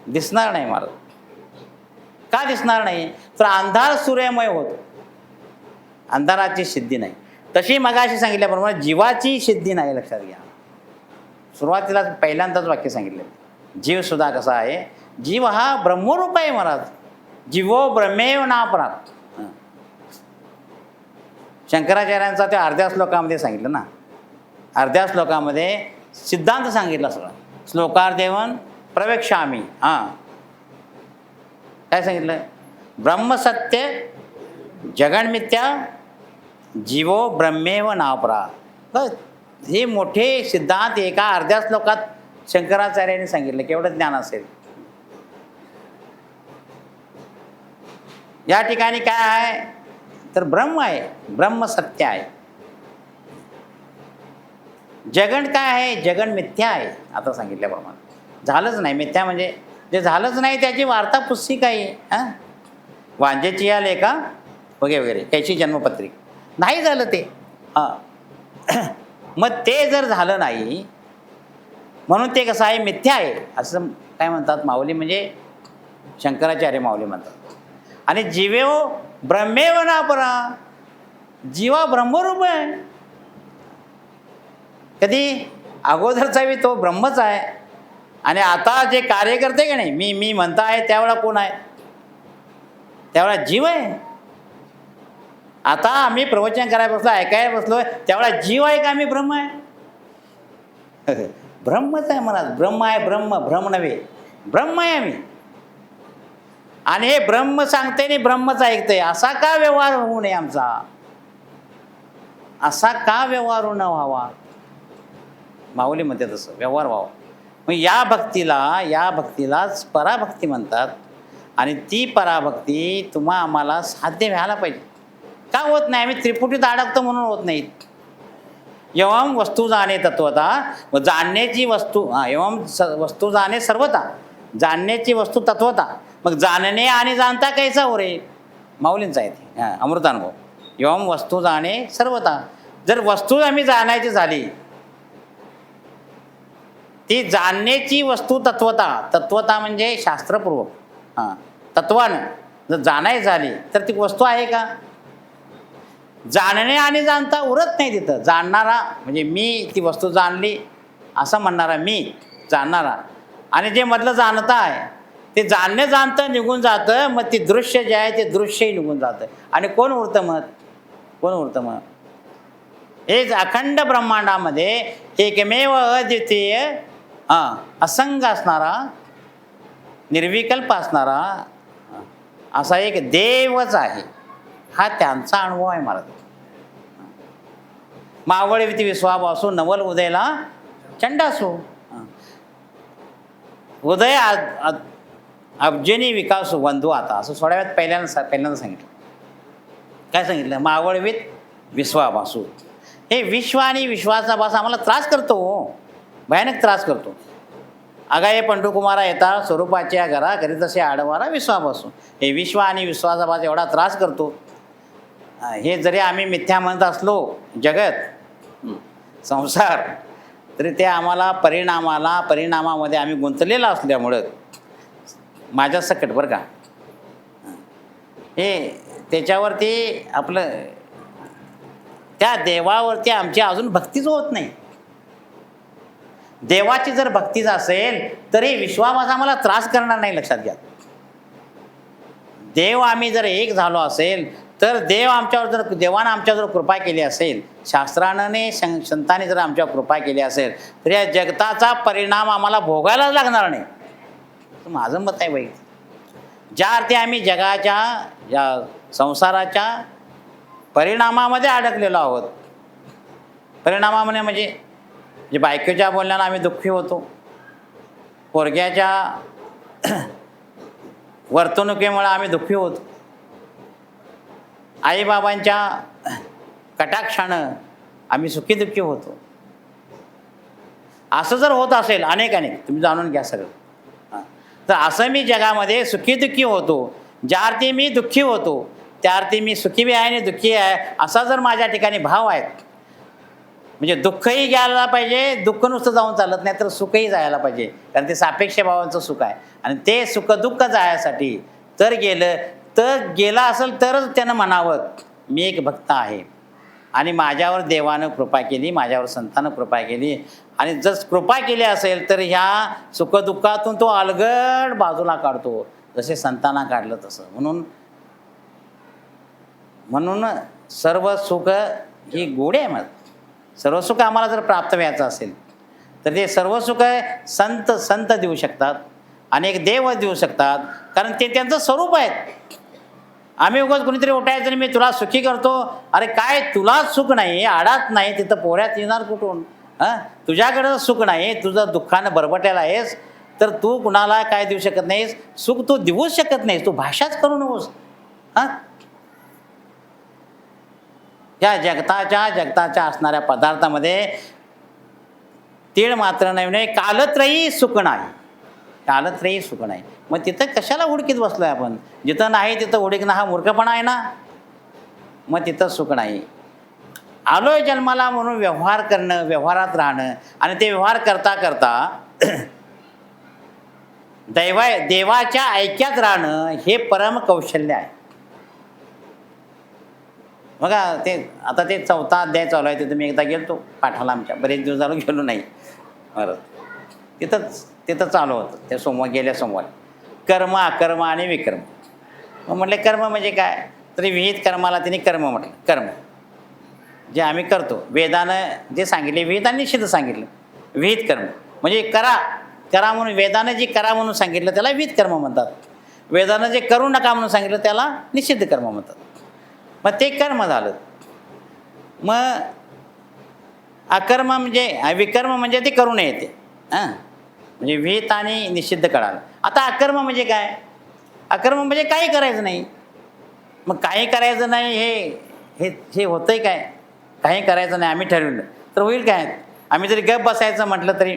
दिसणार नाही महाराज. का दिसणार नाही? तर अंधार सूर्यमय होतो, अंधाराची सिद्धी नाही. तशी मगाशी सांगितल्याप्रमाणे जीवाची सिद्धी नाही. लक्षात घ्या, सुरुवातीला पहिल्यांदाच वाक्य सांगितलं, जीव सुद्धा कसा आहे? जीव हा ब्रह्मरूप आहे महाराज. जीवो ब्रह्मेव नापरात. शंकराचार्यांचा त्या अर्ध्या श्लोकामध्ये सांगितलं ना. अर्ध्या श्लोकामध्ये सिद्धांत सांगितला सगळा. श्लोकार्धेवन प्रवेक्षामी. हां, काय सांगितलं? ब्रह्मसत्य जगन्मिथ्या जीवो ब्रह्मेव नापरा. हे मोठे सिद्धांत एका अर्ध्या श्लोकात शंकराचार्यांनी सांगितलं. केवढं ज्ञान असेल? या ठिकाणी काय आहे तर ब्रह्म आहे, ब्रह्म सत्य आहे. जगन काय आहे? जगन मिथ्या आहे. आता सांगितल्याप्रमाणे झालंच नाही. मिथ्या म्हणजे जे झालंच नाही त्याची वार्ता पुस्तिक आहे. हां, वांजेची या लेखा वगैरे त्याची जन्मपत्रिक नाही झालं ते. हां, मग ते जर झालं नाही म्हणून ते कसं आहे? मिथ्या आहे असं काय म्हणतात माऊली, म्हणजे शंकराचार्य माऊली म्हणतात. आणि जीवेव ब्रह्मेव नापरा. जीवा ब्रह्मरूप आहे. कधी? अगोदरचा बी तो ब्रह्मच आहे, आणि आता जे कार्य करते का नाही, मी म्हणता आहे त्यावेळा कोण आहे? त्यावेळा जीव आहे. आता आम्ही प्रवचन करायला बसलो, ऐकायला बसलो, त्यावेळा जीव आहे का आम्ही ब्रह्म आहे? ब्रह्मच आहे महाराज. ब्रह्म आहे, ब्रह्म, भ्रम नव्हे, ब्रह्म आहे आम्ही. आणि हे ब्रह्म सांगते आणि ब्रह्मच ऐकते. असा का व्यवहार होऊ नये आमचा? असा का व्यवहार न व्हावा? माऊली म्हणते तसं व्यवहार व्हावा. मग या भक्तीलाच पराभक्ती म्हणतात. आणि ती पराभक्ती आम्हाला साध्य व्हायला पाहिजे. का होत नाही? आम्ही त्रिपुटीत अडकतो म्हणून होत नाहीत. एवम वस्तू जाणे तत्वता, व जाणण्याची वस्तू वस्तू जाणे सर्वता, जाणण्याची वस्तू तत्वता. मग जाणणे आणि जाणता कैसा हो रे? माऊलींचा आहे ते अमृतानुभव. एवम वस्तू जाणे सर्वता. जर वस्तू आम्ही जाणायची झाली, ती जाणण्याची वस्तू तत्वता. तत्वता म्हणजे शास्त्रपूर्वक, तत्वानं जर जाणायची झाली तर ती वस्तू आहे का? जाणणे आणि जाणता उरत नाही तिथं. जाणणारा म्हणजे मी ती वस्तू जाणली असं म्हणणारा मी जाणणारा, आणि जे मधलं जाणता आहे ते जाणणे जाणतं निघून जातं. मग ती दृश्य जे आहे ते दृश्यही निघून जातं. आणि कोण उरतं मग? कोण उरतं मग? हेच अखंड ब्रह्मांडामध्ये एकमेव अद्वितीय असंग असणारा, निर्विकल्प असणारा असा एक देवच आहे. हा त्यांचा अनुभव आहे मला. मावळविती विश्वापासू नवल उदयला चंडासू. उदय अब्जनी विकासू बंधू आता, असं थोड्या वेळात पहिल्यांदा सांगितलं. काय सांगितलं? मावळवीत विश्वापासू. हे विश्व आणि विश्वाचा भास आम्हाला त्रास करतो, भयानक त्रास करतो. अगाये पंढुकुमारा येता स्वरूपाच्या घरा करीत असे आडवारा विश्वापासून. हे विश्व आणि विश्वाचा भास एवढा त्रास करतो. हे जरी आम्ही मिथ्या म्हणत असलो, जगत संसार, तरी ते आम्हाला परिणामामध्ये आम्ही गुंतलेला असल्यामुळं माझ्या सकट बरं का, हे त्याच्यावरती आपलं त्या देवावरती आमची अजून भक्तीच होत नाही. देवाची जर भक्तीच असेल तरी विश्वास आम्हाला त्रास करणार नाही. लक्षात घ्या. देव आम्ही जर एक झालो असेल तर देवानं आमच्यावर जर कृपा केली असेल, शास्त्राने संतांनी जर आमच्यावर कृपा केली असेल, तर या जगताचा परिणाम आम्हाला भोगायलाच लागणार नाही. माझं मत आहे बाई. ज्या अर्थी आम्ही जगाच्या या संसाराच्या परिणामामध्ये अडकलेलो आहोत. परिणामामध्ये म्हणजे बायकोच्या बोलण्याला आम्ही दुःखी होतो, पोरग्याच्या वर्तणुकीमुळे आम्ही दुःखी होतो, आईबाबांच्या कटाक्षानं आम्ही सुखी दुःखी होतो. असं जर होत असेल अनेक तुम्ही जाणून घ्या सगळं. तर असं मी जगामध्ये सुखी दुःखी होतो. ज्या अर्थी मी दुःखी होतो त्या अर्थी मी सुखी बी आहे आणि दुःखी आहे, असा जर माझ्या ठिकाणी भाव आहे, म्हणजे दुःखही घ्यायला पाहिजे, दुःख नुसतं जाऊन चालत नाही, तर सुखही जायला पाहिजे. कारण ते सापेक्ष भावांचं सुख आहे. आणि ते सुख दुःख जायसाठी गेला असेल तरच त्यानं म्हणावं मी एक भक्त आहे आणि माझ्यावर देवानं कृपा केली, माझ्यावर संतानं कृपा केली. आणि जर कृपा केली असेल तर ह्या सुखदुःखातून तो अलगद बाजूला काढतो, जसे संतांना काढलं तसं. म्हणून सर्व सुख ही गोडी आहे. मग सर्व सुख आम्हाला जर प्राप्त व्हायचं असेल तर ते सर्व सुख संत देऊ शकतात, अनेक देव देऊ शकतात, कारण ते त्यांचं स्वरूप आहे. आम्ही उगाच कुणीतरी उठायचं आणि मी तुला सुखी करतो. अरे काय, तुलाच सुख नाही, आडात नाही, तिथं पोऱ्यात येणार कुठून? तुझ्याकडं सुख नाही, तुझं दुःखानं बरबटायला आहेस, तर तू कुणाला काय देऊ शकत नाहीस, सुख तू देऊच शकत नाहीस, तू भाषाच करू नकोस. या जगताच्या असणाऱ्या पदार्थामध्ये तीळ मात्र नाही, कालत्रयी सुख नाही, कालत्रयी सुख नाही. मग तिथं कशाला उडकीत बसलोय आपण? जिथं नाही तिथं उडीक हा मूर्खपणा आहे ना. मग तिथं सुख नाही. आलोय जन्माला म्हणून व्यवहार करणं, व्यवहारात राहणं, आणि ते व्यवहार करता करता देवाच्या ऐक्यात राहणं हे परम कौशल्य आहे. बघा आता ते 4था अध्याय चालू आहे. तिथं मी एकदा गेलो पाठाला, आमच्या बरेच दिवस झालो गेलो नाही. बरं, तिथं चालू होतं ते गेल्या सोमवारी कर्म, अकर्म आणि विकर्म. मग म्हटले कर्म म्हणजे काय? तरी विहित कर्माला तिने कर्म म्हटलं. कर्म जे आम्ही करतो, वेदानं जे सांगितले, विहित आणि निषिद्ध सांगितलं. विहित कर्म म्हणजे करा म्हणून, वेदानं जे करा म्हणून सांगितलं त्याला विहित कर्म म्हणतात. वेदानं जे करू नका म्हणून सांगितलं त्याला निषिद्ध कर्म म्हणतात. मग ते कर्म झालं. मग अकर्म म्हणजे विकर्म म्हणजे ते करू नये ते. म्हणजे विहित आणि निषिद्ध कळालं. आता अकर्म म्हणजे काय? अकर्म म्हणजे काही करायचं नाही. मग काही करायचं नाही हे हे हे होतंय काय? काही करायचं नाही आम्ही ठरवलं तर होईल काय? आम्ही जरी गप बसायचं म्हटलं तरी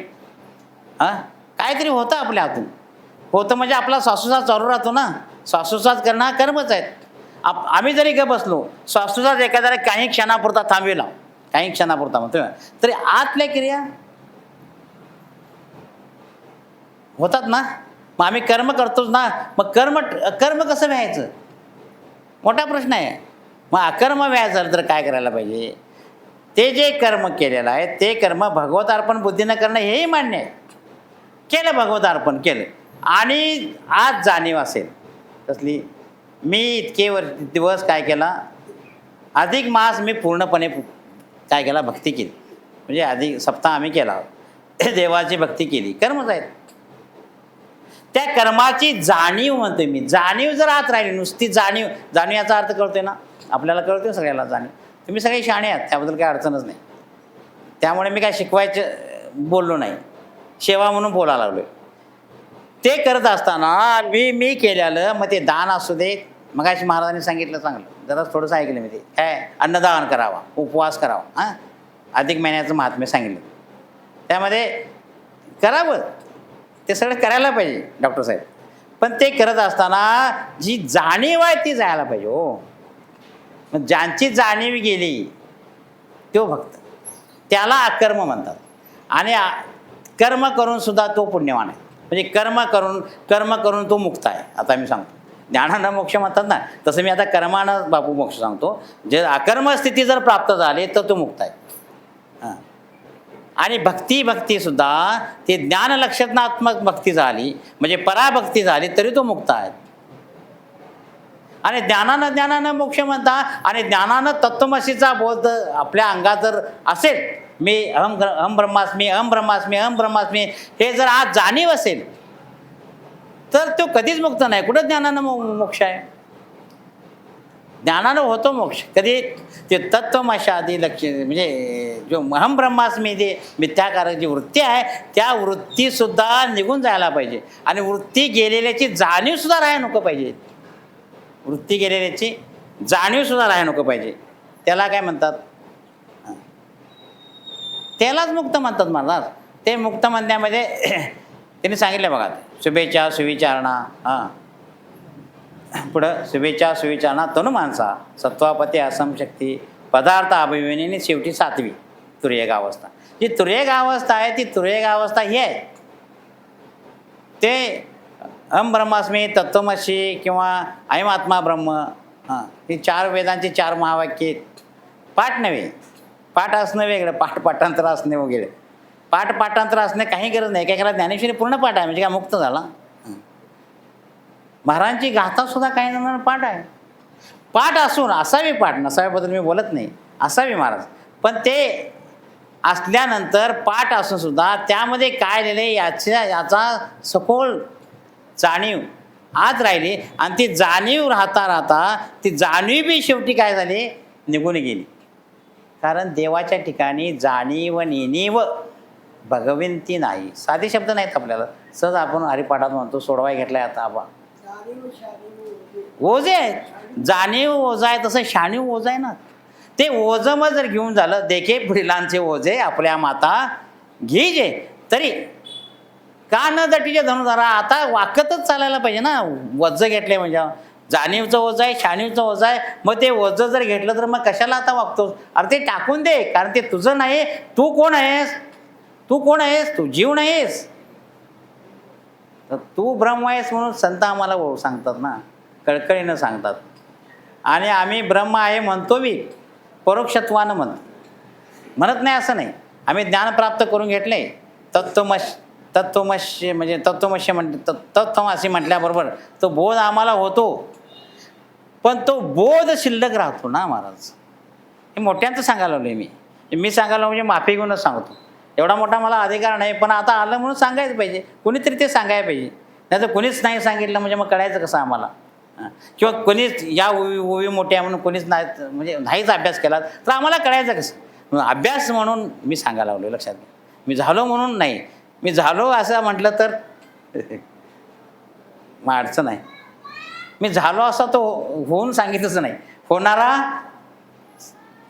हां काहीतरी होतं आपल्या हातून. होतं म्हणजे आपला श्वासोच्छ्वास चालू राहतो ना. श्वासोच्छ्वास करणं हा कर्मच आहेत. आम्ही जरी गप बसलो, श्वासोच्छ्वास एखाद्याला काही क्षणापुरता थांबविला, काही क्षणापुरता म्हणतो तरी आतल्या क्रिया होतात ना. मग आम्ही कर्म करतोच ना. मग कर्म कर्म कसं व्हायचं मोठा प्रश्न आहे. मग अकर्म व्याज झालं तर काय करायला पाहिजे? ते जे कर्म केलेलं आहे ते कर्म भगवत अर्पण बुद्धीनं करणं हेही मान्य आहे. केलं भगवत अर्पण केलं आणि आज जाणीव असेल कसली मी इतके दिवस काय केला, अधिक मास मी पूर्णपणे काय केला भक्ती केली. म्हणजे अधिक सप्ताह आम्ही केला, देवाची भक्ती केली, कर्मच आहेत. त्या कर्माची जाणीव म्हणतोय मी. जाणीव जर आत राहिली नुसती जाणीव, जाणीव याचा अर्थ कळतोय ना आपल्याला, कळतोय सगळ्याला जाणीव. तुम्ही सगळे शहाणे आहात त्याबद्दल काही अडचणच नाही. त्यामुळे मी काय शिकवायचं बोललो नाही, सेवा म्हणून बोलायला लागलो. ते करत असताना मी केलेलं मग ते दान असू दे, मगाशी महाराजांनी सांगितलं चांगलं, जरा थोडंसं ऐकलं मी ते काय अन्नदान करावा, उपवास करावा, हां अधिक महिन्याचं महात्म्य सांगितलं, त्यामध्ये करावं ते सगळं करायला पाहिजे डॉक्टर साहेब. पण ते करत असताना जी जाणीव आहे ती जायला पाहिजे. हो मग ज्यांची जाणीव गेली तो भक्त, त्याला अकर्म म्हणतात. आणि कर्म करून सुद्धा तो पुण्यवान आहे. म्हणजे कर्म करून तो मुक्त आहे. आता मी सांगतो ज्ञानानं मोक्ष म्हणतात ना, तसं मी आता कर्मानं बापू मोक्ष सांगतो. जे अकर्म स्थिती जर प्राप्त झाली तर तो मुक्त आहे. हां आणि भक्तीसुद्धा ती ज्ञानलक्षणात्मक भक्ती झाली म्हणजे पराभक्ती झाली तरी तो मुक्त आहे. आणि ज्ञानानं मोक्ष म्हणता आणि ज्ञानानं तत्त्वमसीचा बोध आपल्या अंगात जर असेल, मी अहम ब्रह्मास्मी हे जर आज जाणीव असेल तर तो कधीच मुक्त नाही. कुठं ज्ञानानं मोक्ष आहे? ज्ञानानं होतो मोक्ष कधी? ते तत्त्वमशादी लक्ष म्हणजे जो अहम ब्रह्मास्मी जे मिथ्याकारक जी वृत्ती आहे त्या वृत्तीसुद्धा निघून जायला पाहिजे. आणि वृत्ती गेलेल्याची जाणीवसुद्धा राहायला नको पाहिजे. वृत्ती गेलेल्याची जाणीवसुद्धा राहायला नको पाहिजे. त्याला काय म्हणतात? त्यालाच मुक्त म्हणतात महाराज. ते मुक्त म्हणण्यामध्ये त्यांनी सांगितलं बघा, शुभेच्छा सुविचारणा, हां पुढं शुभेच्छा सुविचारणा तनु माणसा सत्वापती असमशक्ती पदार्थ अभिमानी शेवटी 7वी तुर्यक अवस्था. जी तुर्यक अवस्था आहे ती तुर्यक अवस्था ही आहे ते अहम ब्रह्मास्मी तत्त्वमसी किंवा अयम आत्मा ब्रह्म, हां ही 4 वेदांची 4 महावाक्ये पाठ नव्हे. पाठ असणं वेगळं, पाठांतर असणे वगैरे. पाठांतर असणे काही गरज नाही. काय करा ज्ञानेश्वरी पूर्ण पाठ आहे म्हणजे काय मुक्त झाला. महाराजांची गाथासुद्धा काही जणांना पाठ आहे. पाठ असून असावी, पाठ नसाव्याबद्दल मी बोलत नाही, असावी महाराज. पण ते असल्यानंतर पाठ असून सुद्धा त्यामध्ये काय लिहिले याचा सखोल जाणीव आज राहिली. आणि ती जाणीव राहता ती जाणीव बी शेवटी काय झाली, निघून गेली. कारण देवाच्या ठिकाणी जाणीव नेणीव भगवंती नाही. साधे शब्द नाहीत आपल्याला, सहज आपण हरिपाठात म्हणतो, सोडवाय घेतलाय आता आबा. ओझे आहेत, जाणीव ओझा आहे तसं शाणीव ओझ आहे ना. ते ओझं मग जर घेऊन झालं, देखे पुढिलांचे ओझे आपल्या माता घे तरी का न दटीचे धनुधारा. आता वाकतच चालायला पाहिजे ना. वज्ज घेतले म्हणजे जाणीवचं ओझं आहे, शाणीवचं ओझं आहे. मग ते ओझं जर घेतलं तर मग कशाला आता वागतोस? अरे ते टाकून दे, कारण ते तुझं नाही. तू कोण आहेस? तू जीव नाहीस, तर तू ब्रह्म आहेस म्हणून संत आम्हाला सांगतात ना, कळकळीनं सांगतात. आणि आम्ही ब्रह्म आहे म्हणतो बी, परोक्षत्वानं म्हणत नाही असं नाही. आम्ही ज्ञान प्राप्त करून घेतले. तत्त्वमसी म्हणजे तत्त्वमसी म्हटल्याबरोबर तो बोध आम्हाला होतो. पण तो बोध शिल्लक राहतो ना महाराज. हे मोठ्यांचं सांगायला लागलो मी सांगायला म्हणजे माफी घेऊनच सांगतो. एवढा मोठा मला अधिकार नाही, पण आता आलं म्हणून सांगायचं पाहिजे. कुणीतरी ते सांगायला पाहिजे. नाही तर कुणीच नाही सांगितलं म्हणजे मग कळायचं कसं आम्हाला? किंवा कोणीच या ओवी मोठ्या म्हणून कोणीच नाही म्हणजे नाहीच अभ्यास केला तर आम्हाला कळायचं कसं? अभ्यास म्हणून मी सांगायला लागलो, लक्षात घ्या. मी झालो म्हणून नाही, मी झालो असं म्हटलं तर मग अडचण आहे. मी झालो असा तो होऊन सांगितलंच नाही. होणारा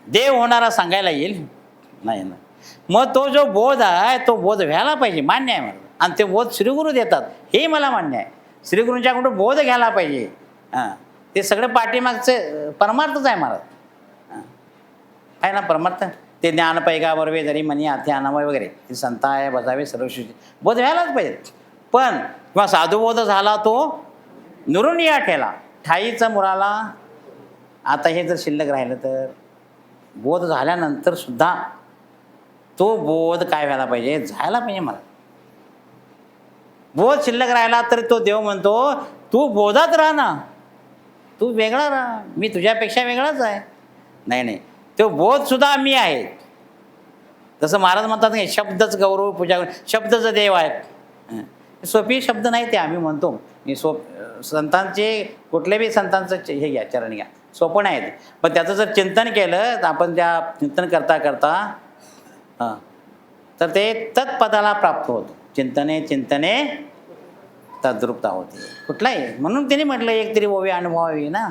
देव होणारा सांगायला येईल नाही ना. मग तो जो बोध आहे तो बोध व्हायला पाहिजे, मान्य आहे मला. आणि ते बोध श्रीगुरू देतात हे मला मान्य आहे. श्रीगुरूंच्याकडून बोध घ्यायला पाहिजे. हां, ते सगळं पाठीमागचं परमार्थच आहे महाराज. हां, आहे ना परमार्थ. ते ज्ञान पैगा बरवे जरी मनी हाती आणावं वगैरे, ते संता आहे बसावे सर्वशिष्टी, बोध व्हायलाच पाहिजे. पण किंवा साधुबोध झाला तो नुरून या ठेला ठाईचा मुराला. आता हे जर शिल्लक राहिलं तर बोध झाल्यानंतर सुद्धा तो बोध काय व्हायला पाहिजे, जायला पाहिजे मला. बोध शिल्लक राहिला तर तो देव म्हणतो तू बोधात राहा ना, तू वेगळा राहा, मी तुझ्यापेक्षा वेगळाच आहे. नाही नाही, तो बोधसुद्धा मी आहे. जसं महाराज म्हणतात की शब्दच गौरव पूजा, शब्दच देव आहे. सोपी शब्द नाही ते आम्ही म्हणतो. मी संतांचे कुठले बी संतांचं हे घ्या, चरण घ्या, सोपं नाही ते. पण त्याचं जर चिंतन केलं तर आपण त्या चिंतन करता करता हां तर ते तत्पदाला प्राप्त होतं. चिंतने चिंतने तद्रूपता होते कुठलाही. म्हणून त्यांनी म्हटलं एक तरी ओवी अनुभवावी ना.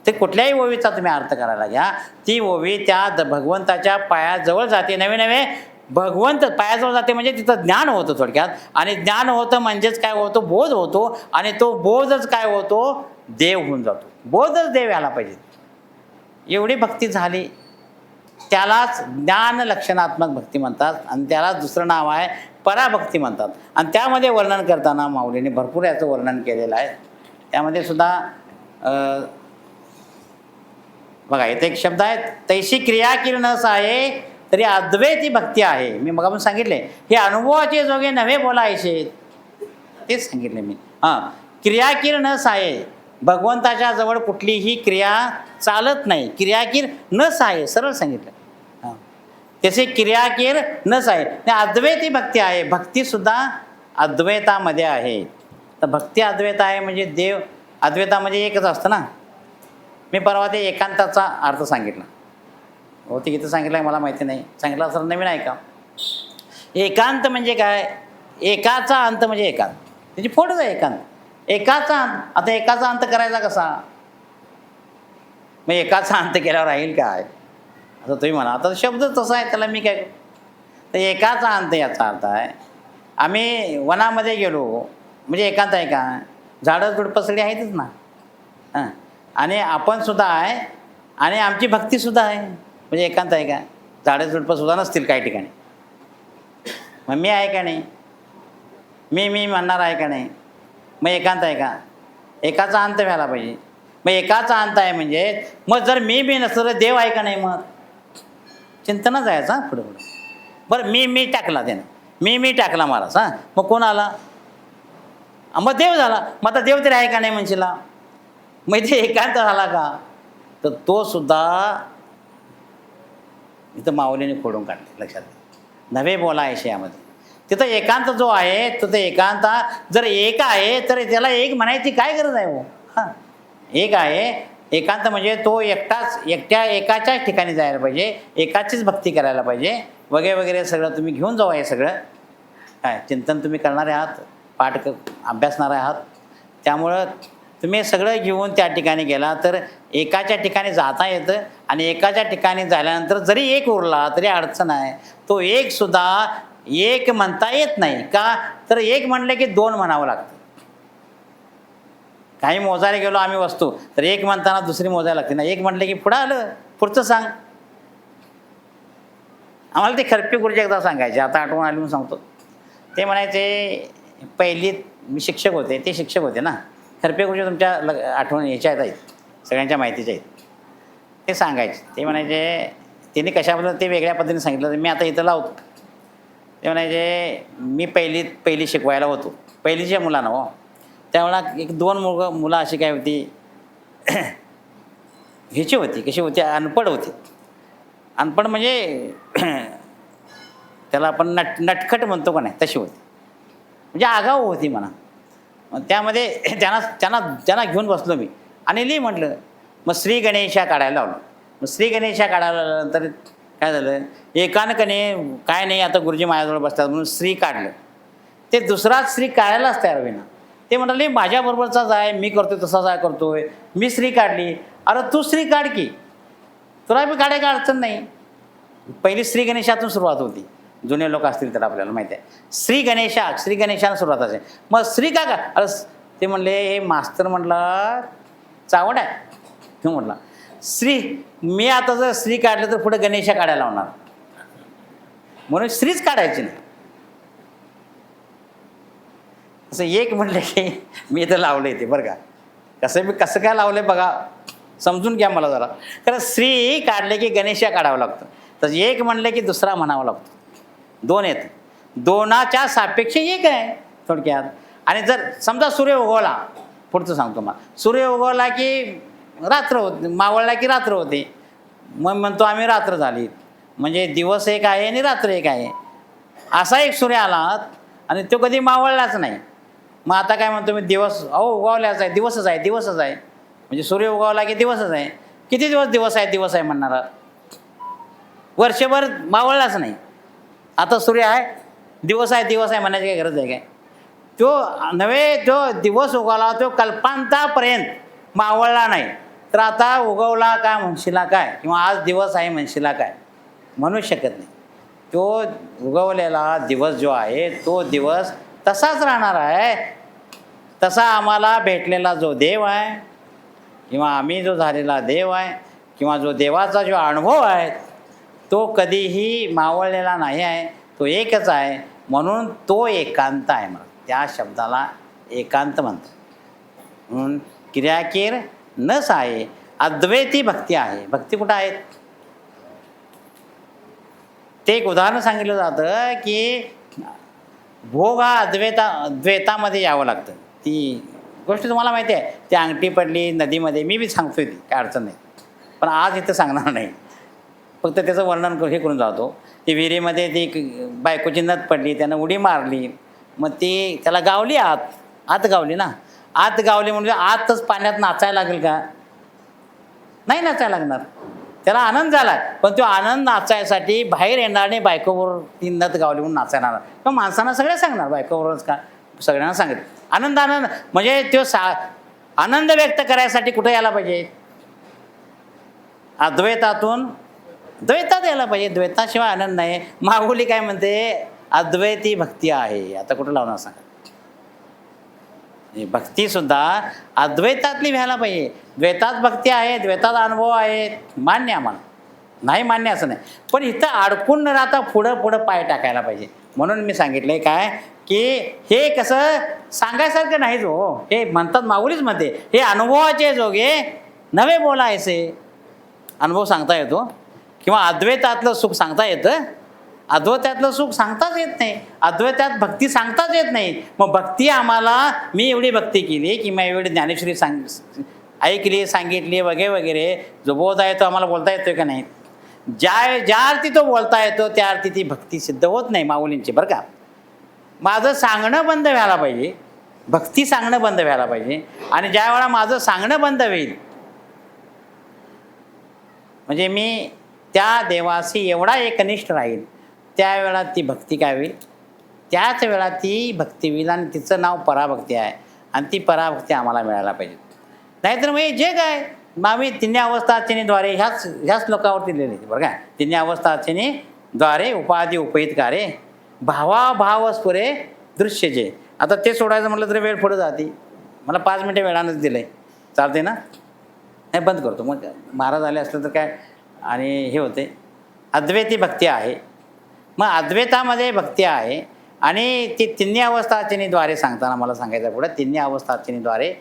ते कुठल्याही ओवीचा तुम्ही अर्थ करायला घ्या, ती ओवी त्या भगवंताच्या पायाजवळ जाते. नवे नवे भगवंत पायाजवळ जाते म्हणजे तिथं ज्ञान होतं थोडक्यात. आणि ज्ञान होतं म्हणजेच काय होतं, बोध होतो. आणि तो बोधच काय होतो, देव होऊन जातो. बोधच देव यायला पाहिजे. एवढी भक्ती झाली त्यालाच ज्ञान लक्षणात्मक भक्ती म्हणतात. आणि त्याला दुसरं नाव आहे पराभक्ती म्हणतात. आणि त्यामध्ये वर्णन करताना माऊलीने भरपूर याचं वर्णन केलेलं आहे. त्यामध्ये सुद्धा बघा इथे एक शब्द आहे, तैशी क्रिया किरणस आहे तरी अद्वैती भक्ती आहे. मी मग आपण सांगितले हे अनुभवाचे जोगे नव्हे बोलायचे, तेच सांगितले मी. हां, क्रियाकीर नस आहे. भगवंताच्या जवळ कुठलीही क्रिया चालत नाही. क्रियाकीर नस आहे, सरळ सांगितलं. हां, त्याचे क्रियाकीर नस आहे. अद्वैती भक्ती आहे. भक्तीसुद्धा अद्वैतामध्ये आहे. तर भक्ती अद्वैत आहे म्हणजे देव अद्वैता म्हणजे एकच असतं ना. मी परवा ते एकांताचा अर्थ सांगितला होती, किती सांगितलं आहे मला माहिती नाही, सांगितलं असं नवीन आहे का. एकांत म्हणजे काय, एकाचा अंत म्हणजे एकांत, त्याची फोटोच आहे एकांत. एकाचा अंत, आता एकाचा अंत करायचा कसा, मग एकाचा अंत केल्यावर राहील काय असं तुम्ही म्हणा. आता शब्द तसा आहे, त्याला मी काय. तर एकाचा अंत याचा अर्थ आहे आम्ही वनामध्ये गेलो म्हणजे एकांत आहे का, झाडं झुडपं सगळी आहेतच ना. हां, आणि आपण सुद्धा आहे आणि आमची भक्तीसुद्धा आहे म्हणजे एकांत आहे का. झाडं झुडपंसुद्धा नसतील काही ठिकाणी, मग मी आहे का नाही, मी म्हणणार आहे का नाही, मग एकांत आहे का. एकाचा अंत व्हायला पाहिजे. मग एकाचा अंत आहे म्हणजे मग जर मी नसलं तर देव आहे का नाही, मग चिंतनच आहे हां पुढे पुढे. बरं मी टाकला त्यानं, मी टाकला महाराज. हां, मग कोण आला, मग देव झाला. मग आता देव तरी आहे का नाही म्हणशीला, मग ते एकांत झाला का. तर तो सुद्धा इथं माऊलीने खोडून काढले, लक्षात नव्हे बोलायचे यामध्ये. तिथं एकांत जो आहे तो ते एकांत जर एक आहे तर त्याला एक म्हणायची काय गरज आहे हो. हां, एक आहे एकांत म्हणजे तो एकाच्याच ठिकाणी जायला पाहिजे, एकाचीच भक्ती करायला पाहिजे वगैरे वगैरे सगळं तुम्ही घेऊन जाऊ. हे सगळं काय चिंतन तुम्ही करणारे आहात, पाठ अभ्यासणारे आहात, त्यामुळं तुम्ही सगळं घेऊन त्या ठिकाणी गेला तर एकाच्या ठिकाणी जाता येतं. आणि एकाच्या ठिकाणी झाल्यानंतर जरी एक उरला तरी अडचण आहे. तो एकसुद्धा एक म्हणता येत नाही का, तर एक म्हणलं की दोन म्हणावं लागतं. काही मोजायला गेलो आम्ही वस्तू तर एक म्हणताना दुसरी मोजायला लागते ना. एक म्हटलं की पुढं आलं पुढचं सांग. आम्हाला ते खरपे गुरुजी एकदा सांगायचे, आता आठवण आली म्हणून सांगतो. ते म्हणायचे पहिलीत मी शिक्षक होते, ते शिक्षक होते ना. खरपे गुरुजी तुमच्या आठवण याच्या आहेत, सगळ्यांच्या माहितीच्या आहेत. ते सांगायचे, ते म्हणायचे त्यांनी कशाबद्दल ते वेगळ्या पद्धतीने सांगितलं तर मी आता इथं लावतो. ते म्हणायचे मी पहिली शिकवायला होतो, पहिलीच्या मुलांना हो. त्यावेळेला एक दोन मुलं अशी काय होती ह्याची होती, कशी होती, अनपढ होती. अनपढ म्हणजे त्याला आपण नटखट म्हणतो का नाही, तशी होती. म्हणजे आगाऊ होती म्हणा. त्यामध्ये त्यांना घेऊन बसलो मी आणि लिही म्हटलं. मग श्री गणेशा काढायला लावलं. मग श्री गणेशा काढायला लावल्यानंतर काय झालं, एकानकने काय नाही आता गुरुजी माझ्याजवळ बसतात म्हणून श्री काढलं. ते दुसराच श्री काढायलाच तयार होईना. ते म्हणाले माझ्याबरोबरचाच आहे, मी करतोय तसाच आहे करतोय, मी श्री काढली. अरे तू श्री काढ की, तुला बी काढायला अडचण नाही. पहिली श्री गणेशातून सुरुवात होती. जुने लोक असतील तर आपल्याला माहिती आहे, श्री गणेशानं सुरुवात असे. मग श्री का अरे ते म्हणले हे मास्तर म्हटला चावड आहे. तू म्हटला श्री, मी आता जर श्री काढलं तर पुढे गणेशा काढायला लावणार, म्हणून श्रीच काढायची नाही. असं एक म्हणलं की मी इथं लावलं ते बरं का, कसं काय लावलं बघा, समजून घ्या मला जरा. कारण श्री काढले की गणेशा काढावं लागतं. तर एक म्हणलं की दुसरा म्हणावं लागतो. दोन आहेत, दोनाच्या सापेक्ष एक आहे थोडक्यात. आणि जर समजा सूर्य उगवला, पुढचं सांगतो मला, सूर्य उगवला की रात्र होते, मावळला की रात्र होते. मग म्हणतो आम्ही रात्र झाली, म्हणजे दिवस एक आहे आणि रात्र एक आहे. असा एक सूर्य आला आणि तो कधी मावळलाच नाही. मग आता काय म्हणतो मी, दिवस उगवल्याच आहे, दिवसच आहे. म्हणजे सूर्य उगवला की दिवसच आहे. किती दिवस दिवस आहे म्हणणारा, वर्षभर मावळलाच नाही. आता सूर्य आहे, दिवस आहे म्हणायची काही गरज आहे काय? तो दिवस उगवला, तो कल्पांतापर्यंत मावळला नाही. तर आता उगवला काय म्हणशीला काय, किंवा आज दिवस आहे म्हणशीला काय, म्हणू शकत नाही. तो उगवलेला दिवस जो आहे तो दिवस तसाच राहणार आहे. तसा आम्हाला भेटलेला जो देव आहे, किंवा आम्ही जो झालेला देव आहे, किंवा जो देवाचा जो अनुभव आहे तो कधीही मावळलेला नाही आहे, तो एकच आहे. म्हणून तो एकांत आहे. मग त्या शब्दाला एकांत म्हणतात. म्हणून किर्याकीर नस आहे, अद्वैती भक्ती आहे. भक्ती कुठं आहेत ते एक उदाहरण सांगितलं जातं की भोग हा द्वैतामध्ये यावं लागतं. ती गोष्ट तुम्हाला माहिती आहे, ती अंगठी पडली नदीमध्ये, मी बी सांगतोय ती काय अडचण नाही, पण आज इथं सांगणार नाही. फक्त त्याचं वर्णन हे करून जातो. ती विहिरीमध्ये ती बायकोची नद पडली, त्यानं उडी मारली, मग ती त्याला गावली, आत गावली ना. आत गावली म्हणजे आतच पाण्यात नाचायला लागेल का? नाही नाचायला लागणार. त्याला आनंद झाला, पण तो आनंद नाचायसाठी बाहेर येणार नाही. बायकोबरोबर ती नद गावली म्हणून नाचायला येणार. पण माणसांना सगळे सांगणार, बायकोबरोबरच का सगळ्यांना सांगेल. आनंद म्हणजे तो आनंद व्यक्त करायसाठी कुठे यायला पाहिजे? अद्वैतातून द्वैतात यायला पाहिजे. द्वैताशिवाय आनंद नाही. माहुली काय म्हणते, अद्वैती भक्ती आहे. आता कुठं लावणार सांगा. भक्तीसुद्धा अद्वैतातली व्हायला पाहिजे. द्वैतात भक्ती आहे, द्वैतात अनुभव आहे, मान्य आम्हाला नाही, मान्य असं नाही. पण इथं अडकून न राहता पुढं पाय टाकायला पाहिजे. म्हणून मी सांगितलंय काय की हे कसं सांगायसारखं नाही. जो हे म्हणतात माऊलीच म्हणते, हे अनुभवाचे जोगे नवे बोलायचे. अनुभव सांगता येतो, किंवा अद्वैतातलं सुख सांगता येतं. अद्वैतातलं सुख सांगताच येत नाही, अद्वैतात भक्ती सांगताच येत नाही. मग भक्ती आम्हाला, मी एवढी भक्ती केली की मी एवढी ज्ञानेश्वरी ऐकली, सांगितली वगैरे जो बोध आहे तो आम्हाला बोलता येतोय का नाही? ज्या अर्थी तो बोलता येतो त्या अर्थी ती भक्ती सिद्ध होत नाही माऊलींची, बरं का. माझं सांगणं बंद व्हायला पाहिजे, भक्ती सांगणं बंद व्हायला पाहिजे. आणि ज्या वेळा माझं सांगणं बंद होईल, म्हणजे मी त्या देवाशी एवढा एकनिष्ठ राहील, त्यावेळा ती भक्ती काय होईल, त्याच वेळा ती भक्ती होईल. आणि तिचं नाव पराभक्ती आहे. आणि ती पराभक्ती आम्हाला मिळायला पाहिजे. नाहीतर मग जे काय मग आम्ही तिन्ही अवस्थाचेनीद्वारे ह्याच लोकांवरती लिहिले, बरं काय. तिन्ही अवस्थाचेनीद्वारे उपाधी उपहित कार्य भावाभाव स्फुरे दृश्य जे. आता ते सोडायचं म्हटलं तर वेळ पुढे जाते. मला 5 मिनिटं वेळानंच दिलं आहे, चालते ना? नाही बंद करतो मग, महाराज आले असलं तर काय. आणि हे होते, अद्वैती भक्ती आहे. मग अद्वैतामध्ये भक्ती आहे. आणि ती तिन्ही अवस्थाचेनीद्वारे सांगताना मला सांगायचं पुढे, तिन्ही अवस्थाचेनीद्वारे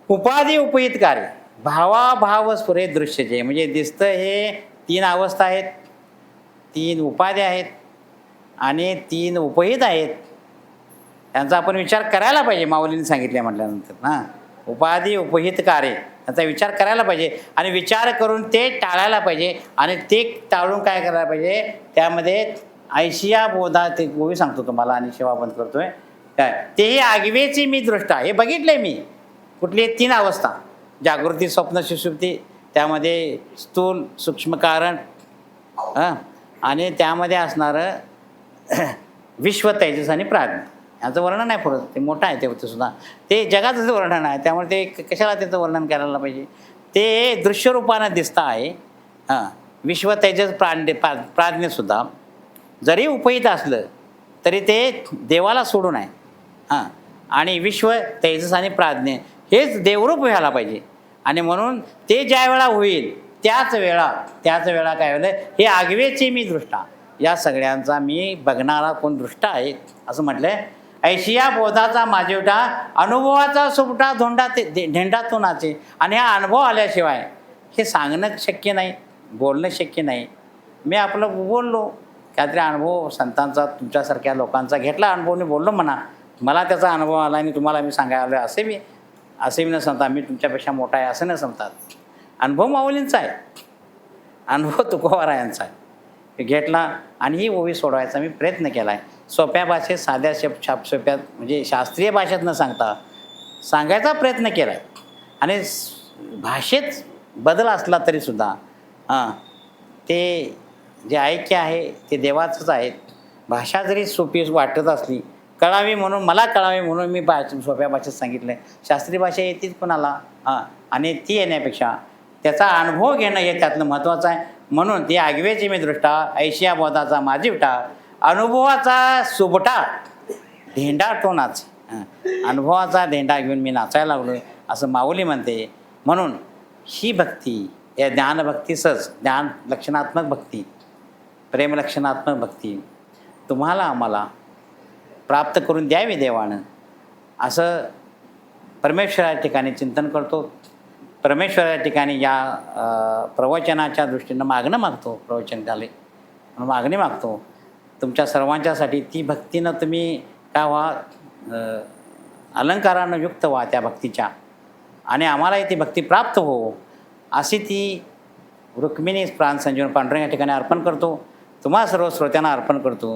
उपाधी उपहित कार्य भावाभाव स्फुरे दृश्य जे. म्हणजे दिसतं हे 3 अवस्था आहेत, 3 उपाध्या आहेत आणि 3 उपहित आहेत. त्यांचा आपण विचार करायला पाहिजे. माऊलींनी सांगितले म्हटल्यानंतर हां, उपाधी उपहित कार्य याचा विचार करायला पाहिजे. आणि विचार करून ते टाळायला पाहिजे. आणि ते टाळून काय करायला पाहिजे, त्यामध्ये ऐशिया बोधा, ते गोवी सांगतो तुम्हाला आणि सेवा बंद करतोय काय, तेही आगवेची मी दृष्टा. हे बघितलंय मी. कुठली 3 अवस्था, जागृती, स्वप्न, सुषुप्ती, त्यामध्ये स्थूल सूक्ष्म कारण हां, आणि त्यामध्ये असणारं विश्व, तेजस आणि प्राज्ञ याचं वर्णन आहे पुढं. ते मोठं आहे ते सुद्धा. ते जगाचं वर्णन आहे, त्यामुळे ते कशाला त्याचं वर्णन करायला पाहिजे. ते दृश्यरूपानं दिसतं आहे. हां, विश्व, तेजस, प्राज्ञसुद्धा जरी उपहित असलं तरी ते देवाला सोडून आहे. हां, आणि विश्व, तेजस आणि प्राज्ञ हेच देवरूप व्हायला पाहिजे. आणि म्हणून ते ज्या वेळा होईल त्याच वेळा काय होईल, हे आगवेची मी दृष्टा, या सगळ्यांचा मी बघणारा कोण दृष्टा आहे असं म्हटलंय. ऐशिया बोधाचा माझेवटा, अनुभवाचा सुपटा ढेंडातून नाचे. आणि हा अनुभव आल्याशिवाय हे सांगणं शक्य नाही, बोलणं शक्य नाही. मी आपलं बोललो, काहीतरी अनुभव संतांचा, तुमच्यासारख्या लोकांचा घेतला अनुभवने बोललो म्हणा. मला त्याचा अनुभव आला आणि तुम्हाला मी सांगायला आलो असे मी न समता मी तुमच्यापेक्षा मोठा आहे असं न समतात. अनुभव माऊलींचा आहे, अनुभव तुकोबारायांचा आहे. घेतला आणि ही ओवी सोडवायचा मी प्रयत्न केला आहे. सोप्या भाषेत, साध्या सोप्यात, म्हणजे शास्त्रीय भाषेत न सांगता सांगायचा प्रयत्न केला आहे. आणि भाषेत बदल असला तरीसुद्धा हां, ते जे ऐक्य आहे ते देवाचंच आहे. भाषा जरी सोपी वाटत असली, मला कळावी म्हणून मी सोप्या भाषेत सांगितलं आहे. शास्त्रीय भाषा येतीच कोणाला. हां, आणि ती येण्यापेक्षा त्याचा अनुभव घेणं हे त्यातलं महत्त्वाचं आहे. म्हणून ती आगवेची मी दृष्टा, ऐशिया बोधाचा माझीवटा, अनुभवाचा सुबटा धेंडा तो नाच. अनुभवाचा धेंडा घेऊन मी नाचायला लागलो आहे असं माऊली म्हणते. म्हणून ही भक्ती, या ज्ञानभक्तीसच, ज्ञान लक्षणात्मक भक्ती, प्रेमलक्षणात्मक भक्ती तुम्हाला आम्हाला प्राप्त करून द्यावी देवानं, असं परमेश्वराच्या ठिकाणी चिंतन करतो. परमेश्वराच्या ठिकाणी या प्रवचनाच्या दृष्टीनं मागणं मागतो. प्रवचन झाले म्हणून मागणी मागतो तुमच्या सर्वांच्यासाठी. ती भक्तीनं तुम्ही काय व्हा, अलंकारानं युक्त व्हा त्या भक्तीच्या, आणि आम्हालाही ती भक्ती प्राप्त हो, अशी ती रुक्मिणी प्राण संजीवन पांडुरंग या ठिकाणी अर्पण करतो. तुम्हा सर्व श्रोत्यांना अर्पण करतो.